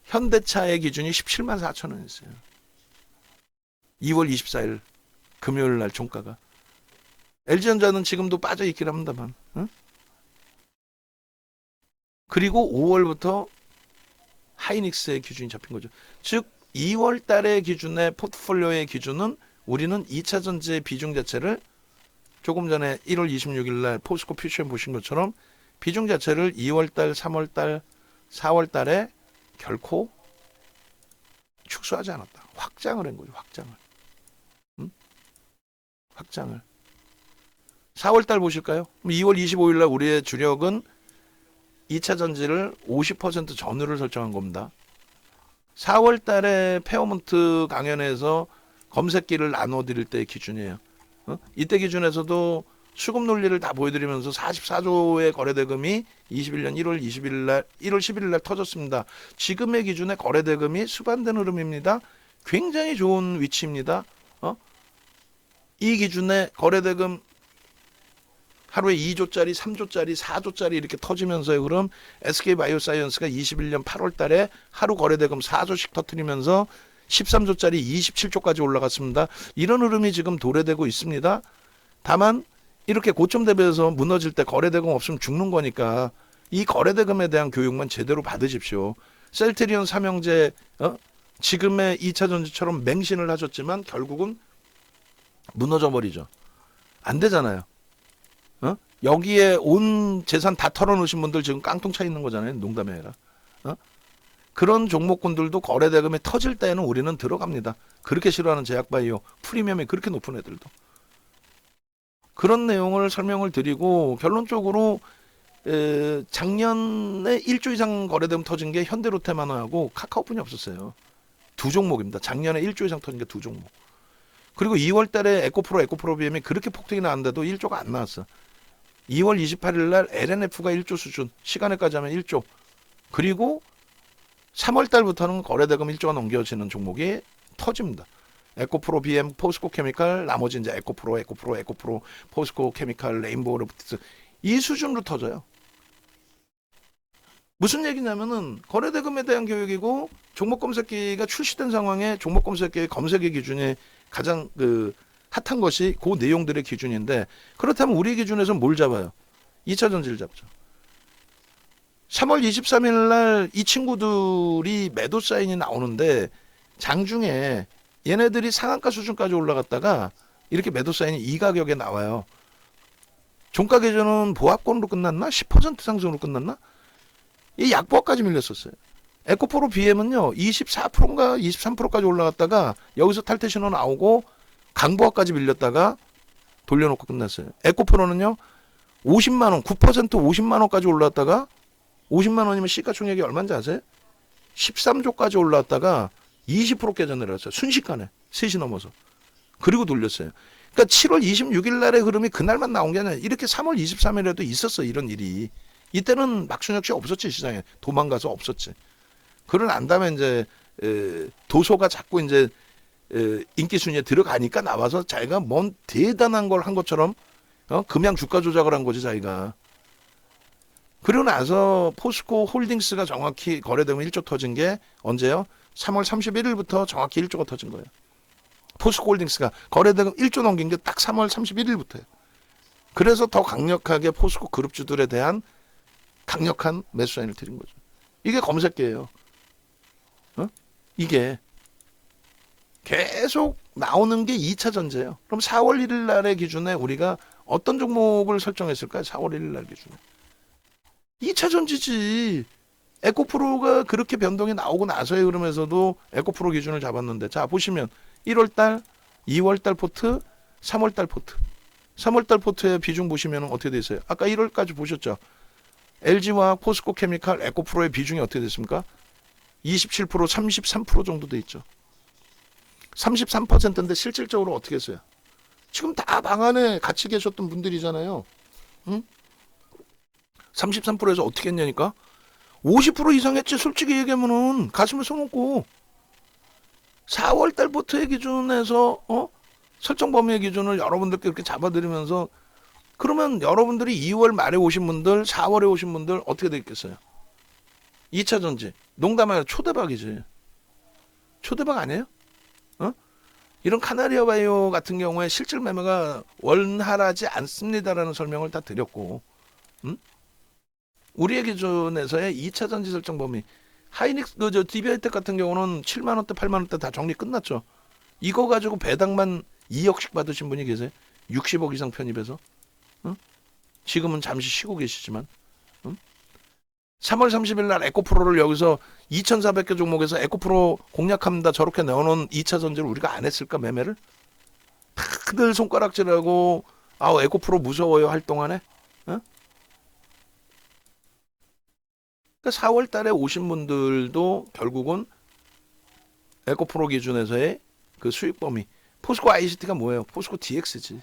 현대차의 기준이 17만 4천 원이었어요. 2월 24일 금요일 날 종가가. LG전자는 지금도 빠져 있긴 합니다만. 그리고 5월부터 하이닉스의 기준이 잡힌 거죠. 즉 2월 달의 기준의 포트폴리오의 기준은 우리는 2차 전지의 비중 자체를 조금 전에 1월 26일 날 포스코 퓨처에 보신 것처럼 비중 자체를 2월 달, 3월 달, 4월 달에 결코 축소하지 않았다. 확장을 한 거죠. 확장을. 확장을. 4월 달 보실까요? 2월 25일 날 우리의 주력은 2차 전지를 50% 전후를 설정한 겁니다. 4월 달에 페어먼트 강연에서 검색기를 나눠드릴 때 기준이에요. 이때 기준에서도 수급 논리를 다 보여드리면서 44조의 거래대금이 21년 1월 21일 날, 1월 11일 날 터졌습니다. 지금의 기준의 거래대금이 수반된 흐름입니다. 굉장히 좋은 위치입니다. 이 기준의 거래대금 하루에 2조짜리, 3조짜리, 4조짜리 이렇게 터지면서의 흐름, SK바이오사이언스가 21년 8월 달에 하루 거래대금 4조씩 터뜨리면서 13조짜리 27조까지 올라갔습니다. 이런 흐름이 지금 도래되고 있습니다. 다만 이렇게 고점 대비해서 무너질 때 거래대금 없으면 죽는 거니까 이 거래대금에 대한 교육만 제대로 받으십시오. 셀트리온 삼형제 지금의 2차 전지처럼 맹신을 하셨지만 결국은 무너져 버리죠. 안 되잖아요. 여기에 온 재산 다 털어놓으신 분들 지금 깡통 차 있는 거잖아요. 농담이 아니라. 그런 종목군들도 거래대금이 터질 때에는 우리는 들어갑니다. 그렇게 싫어하는 제약바이오 프리미엄이 그렇게 높은 애들도. 그런 내용을 설명을 드리고 결론적으로 작년에 1조 이상 거래대금 터진 게 현대로테마노하고 카카오뿐이 없었어요. 두 종목입니다. 작년에 1조 이상 터진 게 두 종목. 그리고 2월 달에 에코프로 BM이 그렇게 폭등이 나왔는데도 1조가 안 나왔어. 2월 28일 날 LNF가 1조 수준, 시간에까지 하면 1조. 그리고 3월 달부터는 거래대금 1조가 넘겨지는 종목이 터집니다. 에코프로 BM, 포스코 케미칼, 나머지 이제 에코프로, 포스코 케미칼, 레인보우 로보틱스 이 수준으로 터져요. 무슨 얘기냐면은 거래대금에 대한 교육이고 종목 검색기가 출시된 상황에 종목 검색기의 검색의 기준이 가장 핫한 것이 그 내용들의 기준인데 그렇다면 우리 기준에서 뭘 잡아요? 2차 전지를 잡죠. 3월 23일 날 이 친구들이 매도 사인이 나오는데 장중에 얘네들이 상한가 수준까지 올라갔다가 이렇게 매도 사인이 이 가격에 나와요. 종가 계전은 보합권으로 끝났나? 10% 상승으로 끝났나? 이 약보합까지 밀렸었어요. 에코프로 BM은요 24%인가 23%까지 올라갔다가 여기서 탈퇴 신호 나오고 강보합까지 밀렸다가 돌려놓고 끝났어요. 에코프로는요 50만 원, 9% 50만 원까지 올라왔다가 50만 원이면 시가총액이 얼마인지 아세요? 13조까지 올라왔다가 20% 깨져 내려갔어요. 순식간에 3시 넘어서. 그리고 돌렸어요. 그러니까 7월 26일 날의 흐름이 그날만 나온 게 아니라 이렇게 3월 23일에도 있었어 이런 일이. 이때는 막순혁 씨 없었지 시장에. 도망가서 없었지. 그러고 난 다음에 이제 도소가 자꾸 이제 인기 순위에 들어가니까 나와서 자기가 뭔 대단한 걸 한 것처럼 금양 주가 조작을 한 거지 자기가. 그리고 나서 포스코 홀딩스가 정확히 거래되면 1조 터진 게 언제요? 3월 31일부터 정확히 1조가 터진 거예요. 포스코 홀딩스가 거래대금 1조 넘긴 게 딱 3월 31일부터예요. 그래서 더 강력하게 포스코 그룹주들에 대한 강력한 매수 사인을 드린 거죠. 이게 검색계예요. 이게 계속 나오는 게 2차 전지예요. 그럼 4월 1일 날의 기준에 우리가 어떤 종목을 설정했을까요? 4월 1일 날 기준에. 2차 전지지. 에코프로가 그렇게 변동이 나오고 나서의 흐름에서도 에코프로 기준을 잡았는데 자 보시면 1월달, 2월달 포트, 3월달 포트. 3월달 포트의 비중 보시면 어떻게 돼 있어요? 아까 1월까지 보셨죠? LG화학, 포스코 케미칼, 에코프로의 비중이 어떻게 됐습니까? 27%, 33% 정도 돼 있죠. 33%인데 실질적으로 어떻게 했어요? 지금 다 방 안에 같이 계셨던 분들이잖아요. 응? 33%에서 어떻게 했냐니까? 50% 이상 했지. 솔직히 얘기하면은 가슴에 손 얹고 4월 달부터의 기준에서 설정 범위의 기준을 여러분들께 이렇게 잡아드리면서 그러면 여러분들이 2월 말에 오신 분들, 4월에 오신 분들 어떻게 되겠어요? 2차 전지. 농담 아니라 초대박이지. 초대박 아니에요? 어? 이런 카나리아 바이오 같은 경우에 실질 매매가 원활하지 않습니다라는 설명을 다 드렸고, 우리의 기준에서의 2차 전지 설정 범위, 하이닉스 그저 DB하이텍 같은 경우는 7만 원대, 8만 원대 다 정리 끝났죠. 이거 가지고 배당만 2억씩 받으신 분이 계세요. 60억 이상 편입해서. 지금은 잠시 쉬고 계시지만. 3월 30일 날 에코프로를 여기서 2,400개 종목에서 에코프로 공략합니다. 저렇게 내어놓은 2차 전지를 우리가 안 했을까, 매매를? 다들 손가락질하고 에코프로 무서워요 할 동안에. 그러니까 4월 달에 오신 분들도 결국은 에코프로 기준에서의 그 수익 범위. 포스코 ICT가 뭐예요? 포스코 DX지.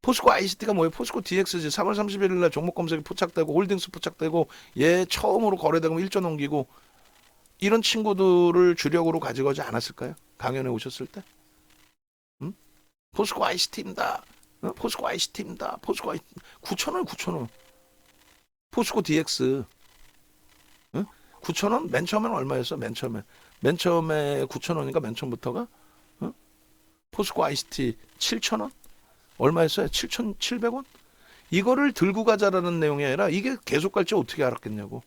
포스코 ICT가 뭐예요? 포스코 DX지. 3월 31일 날 종목 검색이 포착되고 홀딩스 포착되고 얘 처음으로 거래되고 1조 넘기고 이런 친구들을 주력으로 가지고 오지 않았을까요? 강연에 오셨을 때? 포스코 ICT입니다. 포스코 ICT입니다. 포스코 ICT. 9,000원, 9,000원. 포스코 DX. 9,000원? 맨 처음에는 얼마였어? 맨 처음에 9,000원인가? 맨 처음부터가? 포스코 ICT 7,000원? 얼마였어요? 7,700원? 이거를 들고 가자라는 내용이 아니라 이게 계속 갈지 어떻게 알았겠냐고.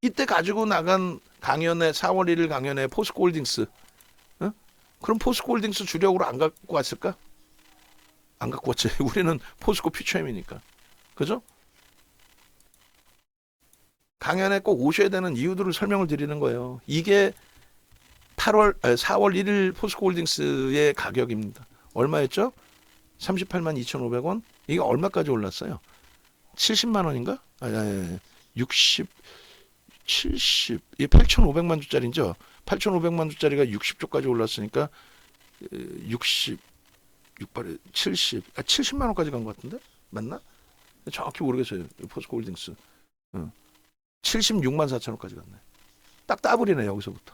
이때 가지고 나간 강연회 4월 1일 강연회 포스코 홀딩스. 그럼 포스코 홀딩스 주력으로 안 갖고 왔을까? 안 갖고 왔지. 우리는 포스코 퓨처엠이니까. 그죠? 강연에 꼭 오셔야 되는 이유들을 설명을 드리는 거예요. 이게 4월 1일 포스코 홀딩스의 가격입니다. 얼마였죠? 38만 2,500원? 이게 얼마까지 올랐어요? 70만 원인가? 60, 70, 이게 8,500만 주짜리죠? 8,500만 주짜리가 60조까지 올랐으니까 60, 70, 70만 원까지 간 것 같은데? 맞나? 정확히 모르겠어요. 포스코 홀딩스. 76만 4천 원까지 갔네. 딱 더블이네 여기서부터.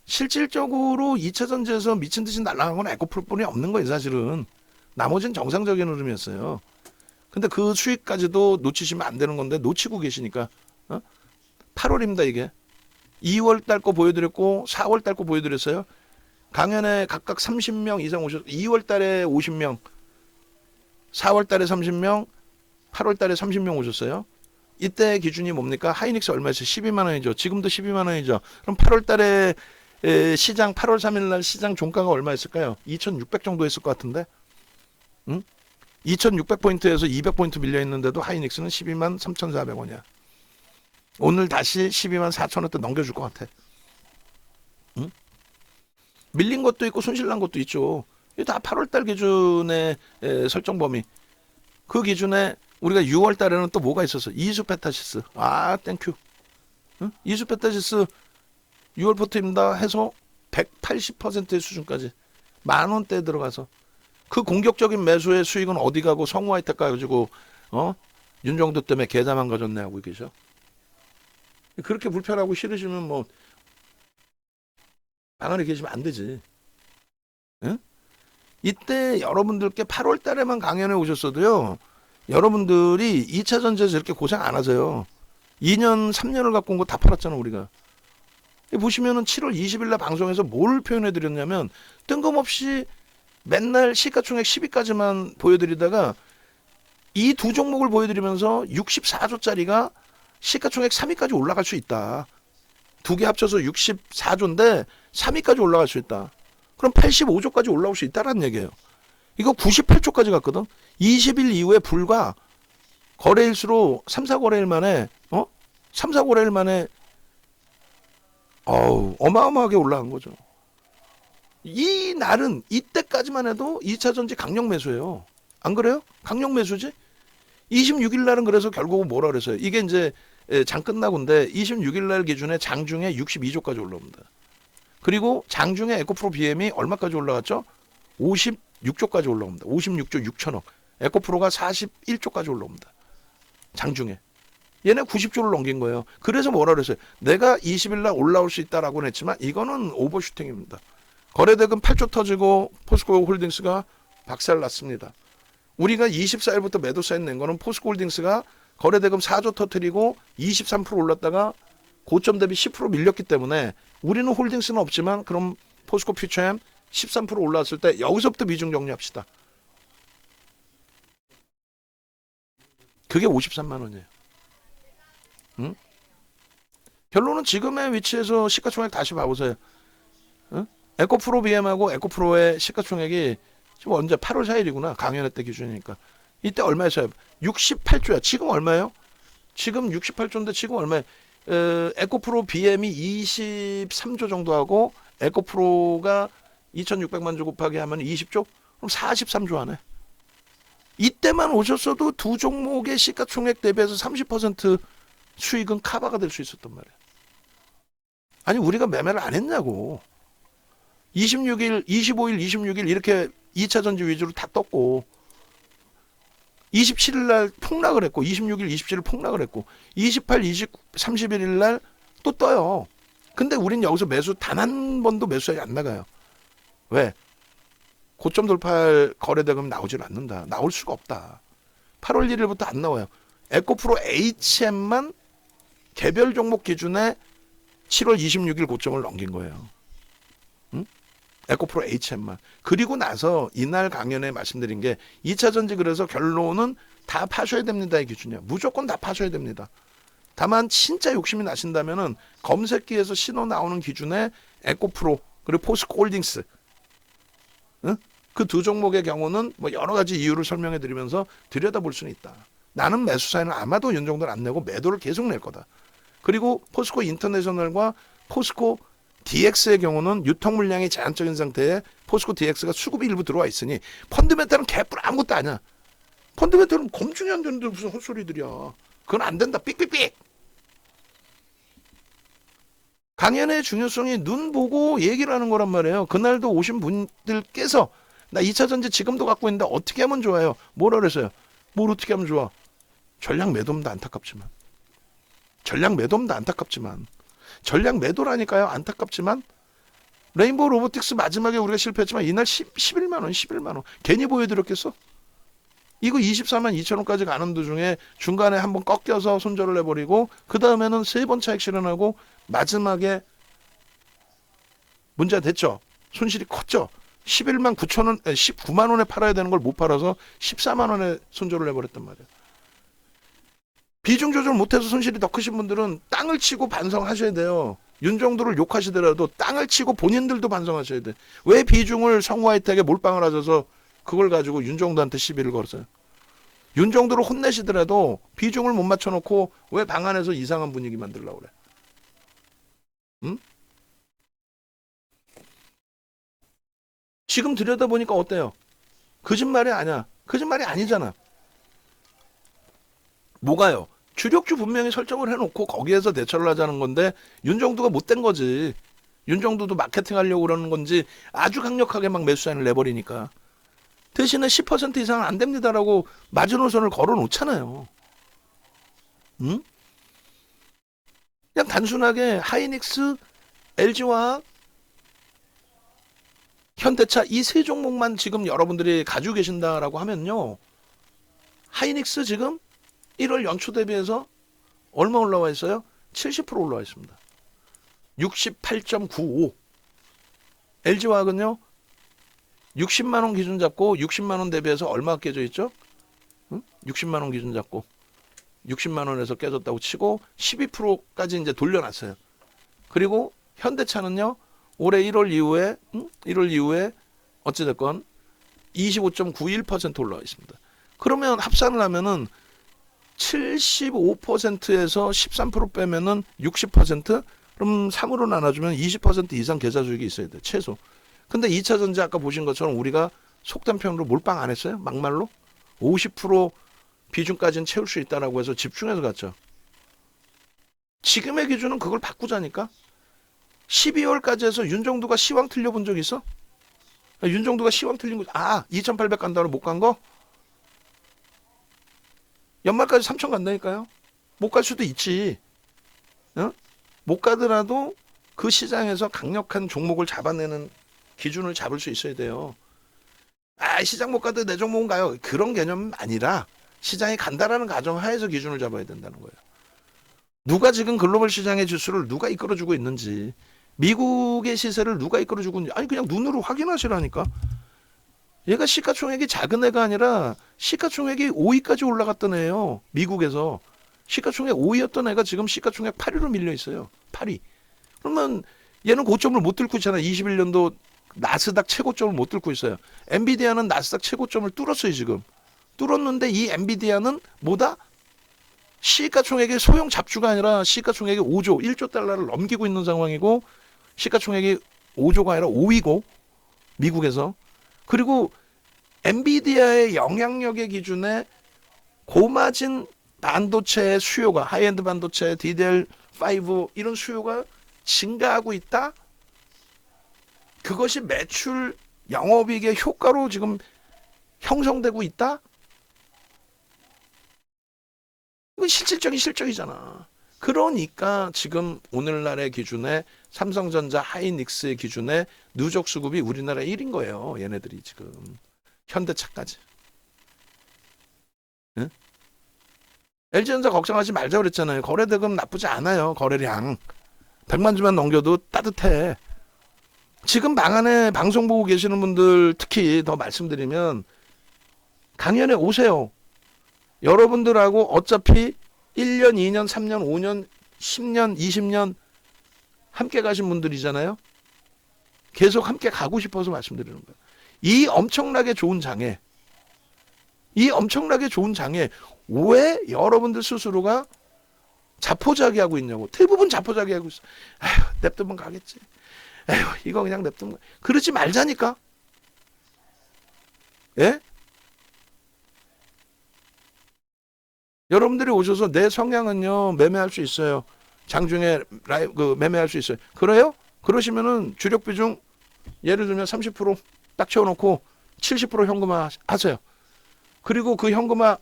실질적으로 2차 전지에서 미친 듯이 날아간 건 에코프로뿐이 없는 거예요 사실은. 나머지는 정상적인 흐름이었어요. 근데 그 수익까지도 놓치시면 안 되는 건데 놓치고 계시니까. 8월입니다 이게. 2월 달 거 보여드렸고 4월 달 거 보여드렸어요. 강연에 각각 30명 이상 오셨. 2월 달에 50명, 4월 달에 30명, 8월 달에 30명 오셨어요. 이때 기준이 뭡니까? 하이닉스 얼마였어요? 12만 원이죠. 지금도 12만 원이죠. 그럼 8월 달에 시장 8월 3일 날 시장 종가가 얼마였을까요? 2,600 정도 했을 것 같은데. 2,600포인트에서 200포인트 밀려 있는데도 하이닉스는 12만 3,400원이야. 오늘 다시 12만 4천 원대 넘겨줄 것 같아. 밀린 것도 있고 손실난 것도 있죠. 이게 다 8월 달 기준의 설정 범위. 그 기준에 우리가 6월 달에는 또 뭐가 있었어? 이수페타시스. 땡큐. 이수페타시스 6월 포트입니다 해서 180%의 수준까지 10,000원대에 들어가서 그 공격적인 매수의 수익은 어디 가고 성우하이텍 가지고 윤정도 때문에 계좌만 가졌네 하고 계셔. 그렇게 불편하고 싫으시면 뭐 방 안에 계시면 안 되지. 응? 이때 여러분들께 8월 달에만 강연에 오셨어도요. 여러분들이 2차 전지에서 이렇게 고생 안 하세요. 2년, 3년을 갖고 온 거 다 팔았잖아 우리가. 보시면은 7월 20일 날 방송에서 뭘 표현해 드렸냐면 뜬금없이 맨날 시가총액 10위까지만 보여드리다가 이 두 종목을 보여드리면서 64조짜리가 시가총액 3위까지 올라갈 수 있다. 두 개 합쳐서 64조인데 3위까지 올라갈 수 있다. 그럼 85조까지 올라올 수 있다라는 얘기예요. 이거 98조까지 갔거든. 20일 이후에 불과 거래일수로 3, 4거래일 만에 3, 4거래일 만에 어마어마하게 올라간 거죠. 이 날은 이때까지만 해도 2차 전지 강력 매수예요. 안 그래요? 강력 매수지? 26일 날은 그래서 결국은 뭐라 그랬어요? 이게 이제 장 끝나고인데 26일 날 기준에 장중에 62조까지 올라옵니다. 그리고 장중에 에코프로 BM이 얼마까지 올라갔죠? 56조까지 올라옵니다. 56조 6천억. 에코프로가 41조까지 올라옵니다. 장중에. 얘네 90조를 넘긴 거예요. 그래서 뭐라 그랬어요? 내가 20일 날 올라올 수 있다라고는 했지만 이거는 오버슈팅입니다. 거래대금 8조 터지고 포스코 홀딩스가 박살났습니다. 우리가 24일부터 매도 사인 낸 거는 포스코 홀딩스가 거래대금 4조 터뜨리고 23% 올랐다가 고점 대비 10% 밀렸기 때문에 우리는 홀딩스는 없지만 그럼 포스코 퓨처엠 13% 올라왔을 때 여기서부터 미중 정리합시다. 그게 53만 원이에요. 응? 결론은 지금의 위치에서 시가총액 다시 봐보세요. 응? 에코프로 BM하고 에코프로의 시가총액이 지금 언제 8월 4일이구나. 강연회 때 기준이니까. 이때 얼마였어요? 68조야. 지금 얼마예요? 지금 68조인데 지금 얼마예요? 에코프로 BM이 23조 정도 하고 에코프로가 2,600만 조 곱하기 하면 20조? 그럼 43조 하네. 이때만 오셨어도 두 종목의 시가총액 대비해서 30% 수익은 커버가 될 수 있었단 말이에요. 아니 우리가 매매를 안 했냐고. 26일, 25일, 26일 이렇게 2차 전지 위주로 다 떴고 27일 날 폭락을 했고 26일, 27일 폭락을 했고 28, 29, 31일 날 또 떠요. 근데 우린 여기서 매수 단 한 번도 매수액이 안 나가요. 왜? 고점 돌파할 거래대금 나오질 않는다. 나올 수가 없다. 8월 1일부터 안 나와요. 에코프로 HM만 개별 종목 기준에 7월 26일 고점을 넘긴 거예요. 응? 에코프로 HM만. 그리고 나서 이날 강연에 말씀드린 게 2차 전지 그래서 결론은 다 파셔야 됩니다의 기준이야. 무조건 다 파셔야 됩니다. 다만 진짜 욕심이 나신다면은 검색기에서 신호 나오는 기준에 에코프로 그리고 포스코 홀딩스 응? 그 두 종목의 경우는 뭐 여러 가지 이유를 설명해 드리면서 들여다볼 수는 있다. 나는 매수 사인을 아마도 연정도를 안 내고 매도를 계속 낼 거다. 그리고 포스코 인터내셔널과 포스코 DX의 경우는 유통 물량이 제한적인 상태에 포스코 DX가 수급이 일부 들어와 있으니 펀드멘탈은 개뿔 아무것도 아니야. 펀드멘탈은 검증이 안 되는데 무슨 헛소리들이야. 그건 안 된다. 삑삑삑. 강연의 중요성이 눈 보고 얘기를 하는 거란 말이에요. 그날도 오신 분들께서 나 2차 전지 지금도 갖고 있는데 어떻게 하면 좋아요? 뭐라 그랬어요? 뭘 어떻게 하면 좋아? 전량 매도면 안타깝지만. 전량 매도면 안타깝지만. 전량 매도라니까요. 안타깝지만. 레인보우 로보틱스 마지막에 우리가 실패했지만 이날 11만 원, 11만 원. 괜히 보여드렸겠어? 이거 24만 2천 원까지 가는 도중에 중간에 한번 꺾여서 손절을 해버리고 그 다음에는 세 번 차익 실현하고 마지막에 문제가 됐죠. 손실이 컸죠. 11만 9천 원, 19만 원에 팔아야 되는 걸 못 팔아서 14만 원에 손절을 해버렸단 말이에요. 비중 조절 못해서 손실이 더 크신 분들은 땅을 치고 반성하셔야 돼요. 윤정도를 욕하시더라도 땅을 치고 본인들도 반성하셔야 돼. 왜 비중을 성우하이텍에 몰빵을 하셔서 그걸 가지고 윤정도한테 시비를 걸었어요. 윤정도를 혼내시더라도 비중을 못 맞춰놓고 왜 방 안에서 이상한 분위기 만들려고 그래. 응? 지금 들여다보니까 어때요? 거짓말이 아니야. 거짓말이 아니잖아. 뭐가요? 주력주 분명히 설정을 해놓고 거기에서 대처를 하자는 건데 윤정도가 못된 거지. 윤정도도 마케팅 하려고 그러는 건지 아주 강력하게 막 매수사인을 내버리니까. 대신에 10% 이상은 안 됩니다라고 마지노선을 걸어 놓잖아요. 응? 그냥 단순하게 하이닉스, LG화학, 현대차 이 세 종목만 지금 여러분들이 가지고 계신다라고 하면요. 하이닉스 지금 1월 연초 대비해서 얼마 올라와 있어요? 70% 올라와 있습니다. 68.95. LG화학은요. 60만 원 기준 잡고 60만 원 대비해서 얼마 깨져 있죠? 응? 60만 원 기준 잡고 60만 원에서 깨졌다고 치고 12%까지 이제 돌려놨어요. 그리고 현대차는요. 올해 1월 이후에 1월 이후에 어찌됐건 25.91% 올라와 있습니다. 그러면 합산을 하면은 75%에서 13% 빼면은 60%? 그럼 3으로 나눠주면 20% 이상 계좌 수익이 있어야 돼. 최소. 근데 2차 전지 아까 보신 것처럼 우리가 속된 표현으로 몰빵 안 했어요? 막말로? 50% 비중까지는 채울 수 있다라고 해서 집중해서 갔죠. 지금의 기준은 그걸 바꾸자니까. 12월까지 해서 윤정도가 시황 틀려본 적 있어? 윤정도가 시황 틀린 거, 2,800 간다고 못 간 거? 연말까지 3,000 간다니까요? 못 갈 수도 있지. 어? 못 가더라도 그 시장에서 강력한 종목을 잡아내는 기준을 잡을 수 있어야 돼요. 아, 시장 못 가도 내 종목은 가요. 그런 개념은 아니라 시장이 간다라는 가정하에서 기준을 잡아야 된다는 거예요. 누가 지금 글로벌 시장의 지수를 누가 이끌어주고 있는지, 미국의 시세를 누가 이끌어주고 있는지, 아니 그냥 눈으로 확인하시라니까. 얘가 시가총액이 작은 애가 아니라 시가총액이 5위까지 올라갔던 애예요. 미국에서. 시가총액 5위였던 애가 지금 시가총액 8위로 밀려 있어요. 8위. 그러면 얘는 고점을 못 뚫고 있잖아. 21년도 나스닥 최고점을 못 뚫고 있어요. 엔비디아는 나스닥 최고점을 뚫었어요, 지금. 뚫었는데 이 엔비디아는 뭐다? 시가총액의 소형 잡주가 아니라 시가총액이 5조, 1조 달러를 넘기고 있는 상황이고, 시가총액이 5조가 아니라 5위고, 미국에서. 그리고 엔비디아의 영향력의 기준에 고마진 반도체의 수요가, 하이엔드 반도체, DDR5 이런 수요가 증가하고 있다. 그것이 매출 영업이익의 효과로 지금 형성되고 있다. 이건 실질적인 실적이잖아. 그러니까 지금 오늘날의 기준에 삼성전자, 하이닉스의 기준에 누적 수급이 우리나라 1인 거예요. 얘네들이 지금. 현대차까지. 응? LG전자 걱정하지 말자 그랬잖아요. 거래대금 나쁘지 않아요. 거래량. 100만 주만 넘겨도 따뜻해. 지금 방안에 방송 보고 계시는 분들 특히 더 말씀드리면 강연에 오세요. 여러분들하고 어차피 1년, 2년, 3년, 5년, 10년, 20년 함께 가신 분들이잖아요. 계속 함께 가고 싶어서 말씀드리는 거예요. 이 엄청나게 좋은 장에 왜 여러분들 스스로가 자포자기하고 있냐고. 대부분 자포자기하고 있어. 에휴, 냅두면 가겠지. 에휴, 이거 그냥 냅두면. 그러지 말자니까. 예? 여러분들이 오셔서 내 성향은요 매매할 수 있어요. 장중에 매매할 수 있어요. 그래요? 그러시면은 주력 비중 예를 들면 30%딱 채워놓고 70% 현금화 하세요. 그리고 그 현금화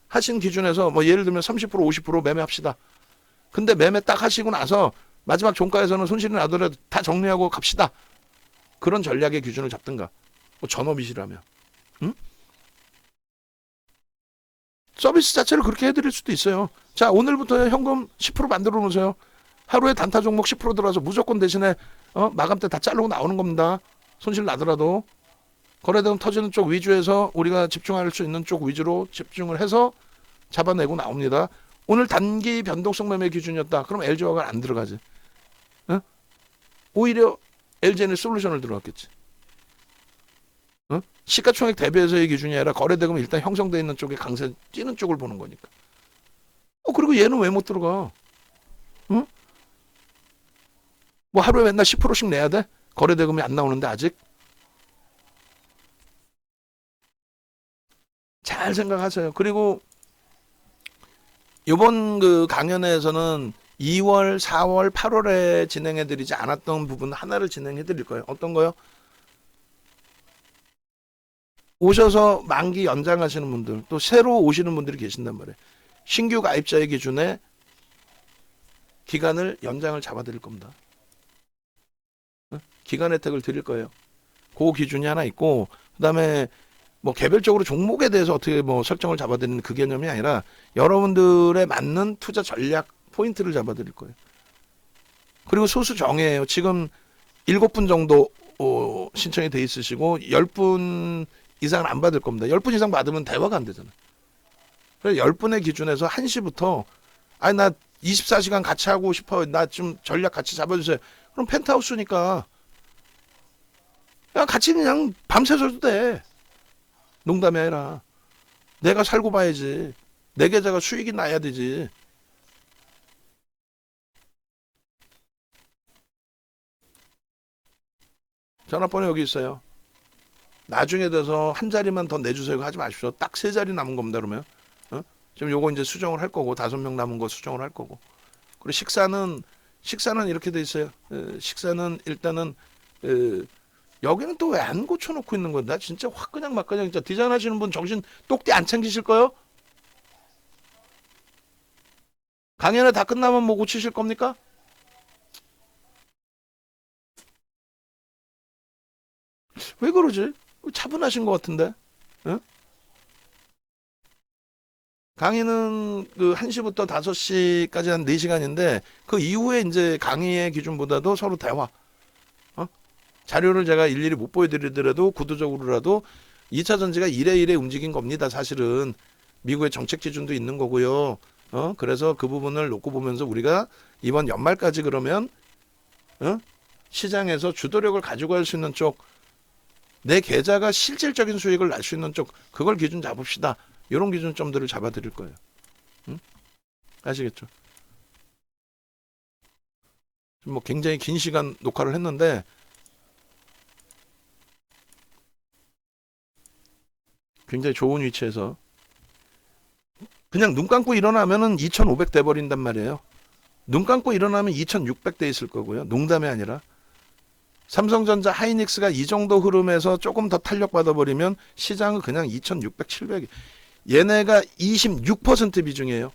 하신 기준에서 뭐 예를 들면 30% 50% 매매합시다. 근데 매매 딱 하시고 나서 마지막 종가에서는 손실이 나더라도 다 정리하고 갑시다. 그런 전략의 기준을 잡든가. 뭐 전업이시라면. 응? 서비스 자체를 그렇게 해드릴 수도 있어요. 자, 오늘부터 현금 10% 만들어 놓으세요. 하루에 단타 종목 10% 들어와서 무조건 대신에 마감 때 다 자르고 나오는 겁니다. 손실 나더라도. 거래대금 터지는 쪽 위주에서 우리가 집중할 수 있는 쪽 위주로 집중을 해서 잡아내고 나옵니다. 오늘 단기 변동성 매매 기준이었다. 그럼 LG화가 안 들어가지. 어? 오히려 LG는 솔루션을 들어갔겠지. 어? 시가총액 대비해서의 기준이 아니라 거래대금이 일단 형성되어 있는 쪽에 강세 찌는 쪽을 보는 거니까. 그리고 얘는 왜 못 들어가? 응? 뭐 하루에 맨날 10%씩 내야 돼? 거래대금이 안 나오는데 아직? 잘 생각하세요. 그리고 이번 그 강연회에서는 2월, 4월, 8월에 진행해드리지 않았던 부분 하나를 진행해드릴 거예요. 어떤 거요? 오셔서 만기 연장하시는 분들, 또 새로 오시는 분들이 계신단 말이에요. 신규 가입자의 기준에 기간을 연장을 잡아드릴 겁니다. 기간 혜택을 드릴 거예요. 그 기준이 하나 있고, 그 다음에 뭐 개별적으로 종목에 대해서 어떻게 뭐 설정을 잡아드리는 그 개념이 아니라 여러분들의 맞는 투자 전략 포인트를 잡아드릴 거예요. 그리고 소수 정예예요. 지금 7분 정도 신청이 돼 있으시고 10분 이상은 안 받을 겁니다. 10분 이상 받으면 대화가 안 되잖아요. 그래서 10분의 기준에서 1시부터 아니 나 24시간 같이 하고 싶어요. 나 좀 전략 같이 잡아주세요. 그럼 펜트하우스니까 그냥 같이 그냥 밤새서도 돼. 농담이 아니라 내가 살고 봐야지. 내 계좌가 수익이 나야 되지. 전화번호 여기 있어요. 나중에 돼서 한 자리만 더 내주세요 하지 마십시오. 딱 3자리 남은 겁니다. 그러면 지금 요거 이제 수정을 할 거고 5명 남은 거 수정을 할 거고. 그리고 식사는 이렇게 돼 있어요. 식사는 일단은 여기는 또 왜 안 고쳐놓고 있는 거야? 나 진짜 확 그냥 막 그냥 진짜 디자인 하시는 분 정신 똑띠 안 챙기실 거요? 강연회 다 끝나면 뭐 고치실 겁니까? 왜 그러지? 차분하신 것 같은데? 응? 강의는 그 1시부터 5시까지 한 4시간인데 그 이후에 이제 강의의 기준보다도 서로 대화. 어? 자료를 제가 일일이 못 보여드리더라도 구도적으로라도 2차 전지가 이래 움직인 겁니다. 사실은 미국의 정책 기준도 있는 거고요. 그래서 그 부분을 놓고 보면서 우리가 이번 연말까지 그러면 어? 시장에서 주도력을 가지고 갈 수 있는 쪽, 내 계좌가 실질적인 수익을 날 수 있는 쪽, 그걸 기준 잡읍시다. 이런 기준점들을 잡아드릴 거예요. 응? 아시겠죠? 뭐 굉장히 긴 시간 녹화를 했는데 굉장히 좋은 위치에서 그냥 눈 감고 일어나면은 2,500 돼 버린단 말이에요. 눈 감고 일어나면 2,600 돼 있을 거고요. 농담이 아니라. 삼성전자, 하이닉스가 이 정도 흐름에서 조금 더 탄력 받아버리면 시장은 그냥 2,600, 700. 얘네가 26% 비중이에요.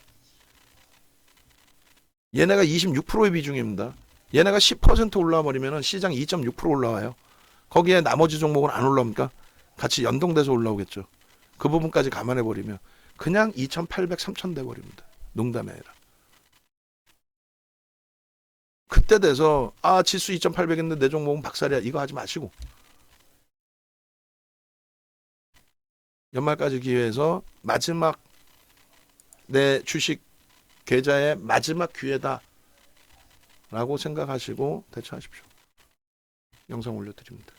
얘네가 26%의 비중입니다. 얘네가 10% 올라와 버리면 시장 2.6% 올라와요. 거기에 나머지 종목은 안 올라옵니까? 같이 연동돼서 올라오겠죠. 그 부분까지 감안해 버리면 그냥 2,800, 3,000 돼 버립니다. 농담이 아니라. 그때 돼서 지수 2,800인데 내 종목은 박살이야. 이거 하지 마시고 연말까지 기회에서 마지막 내 주식 계좌의 마지막 기회다라고 생각하시고 대처하십시오. 영상 올려드립니다.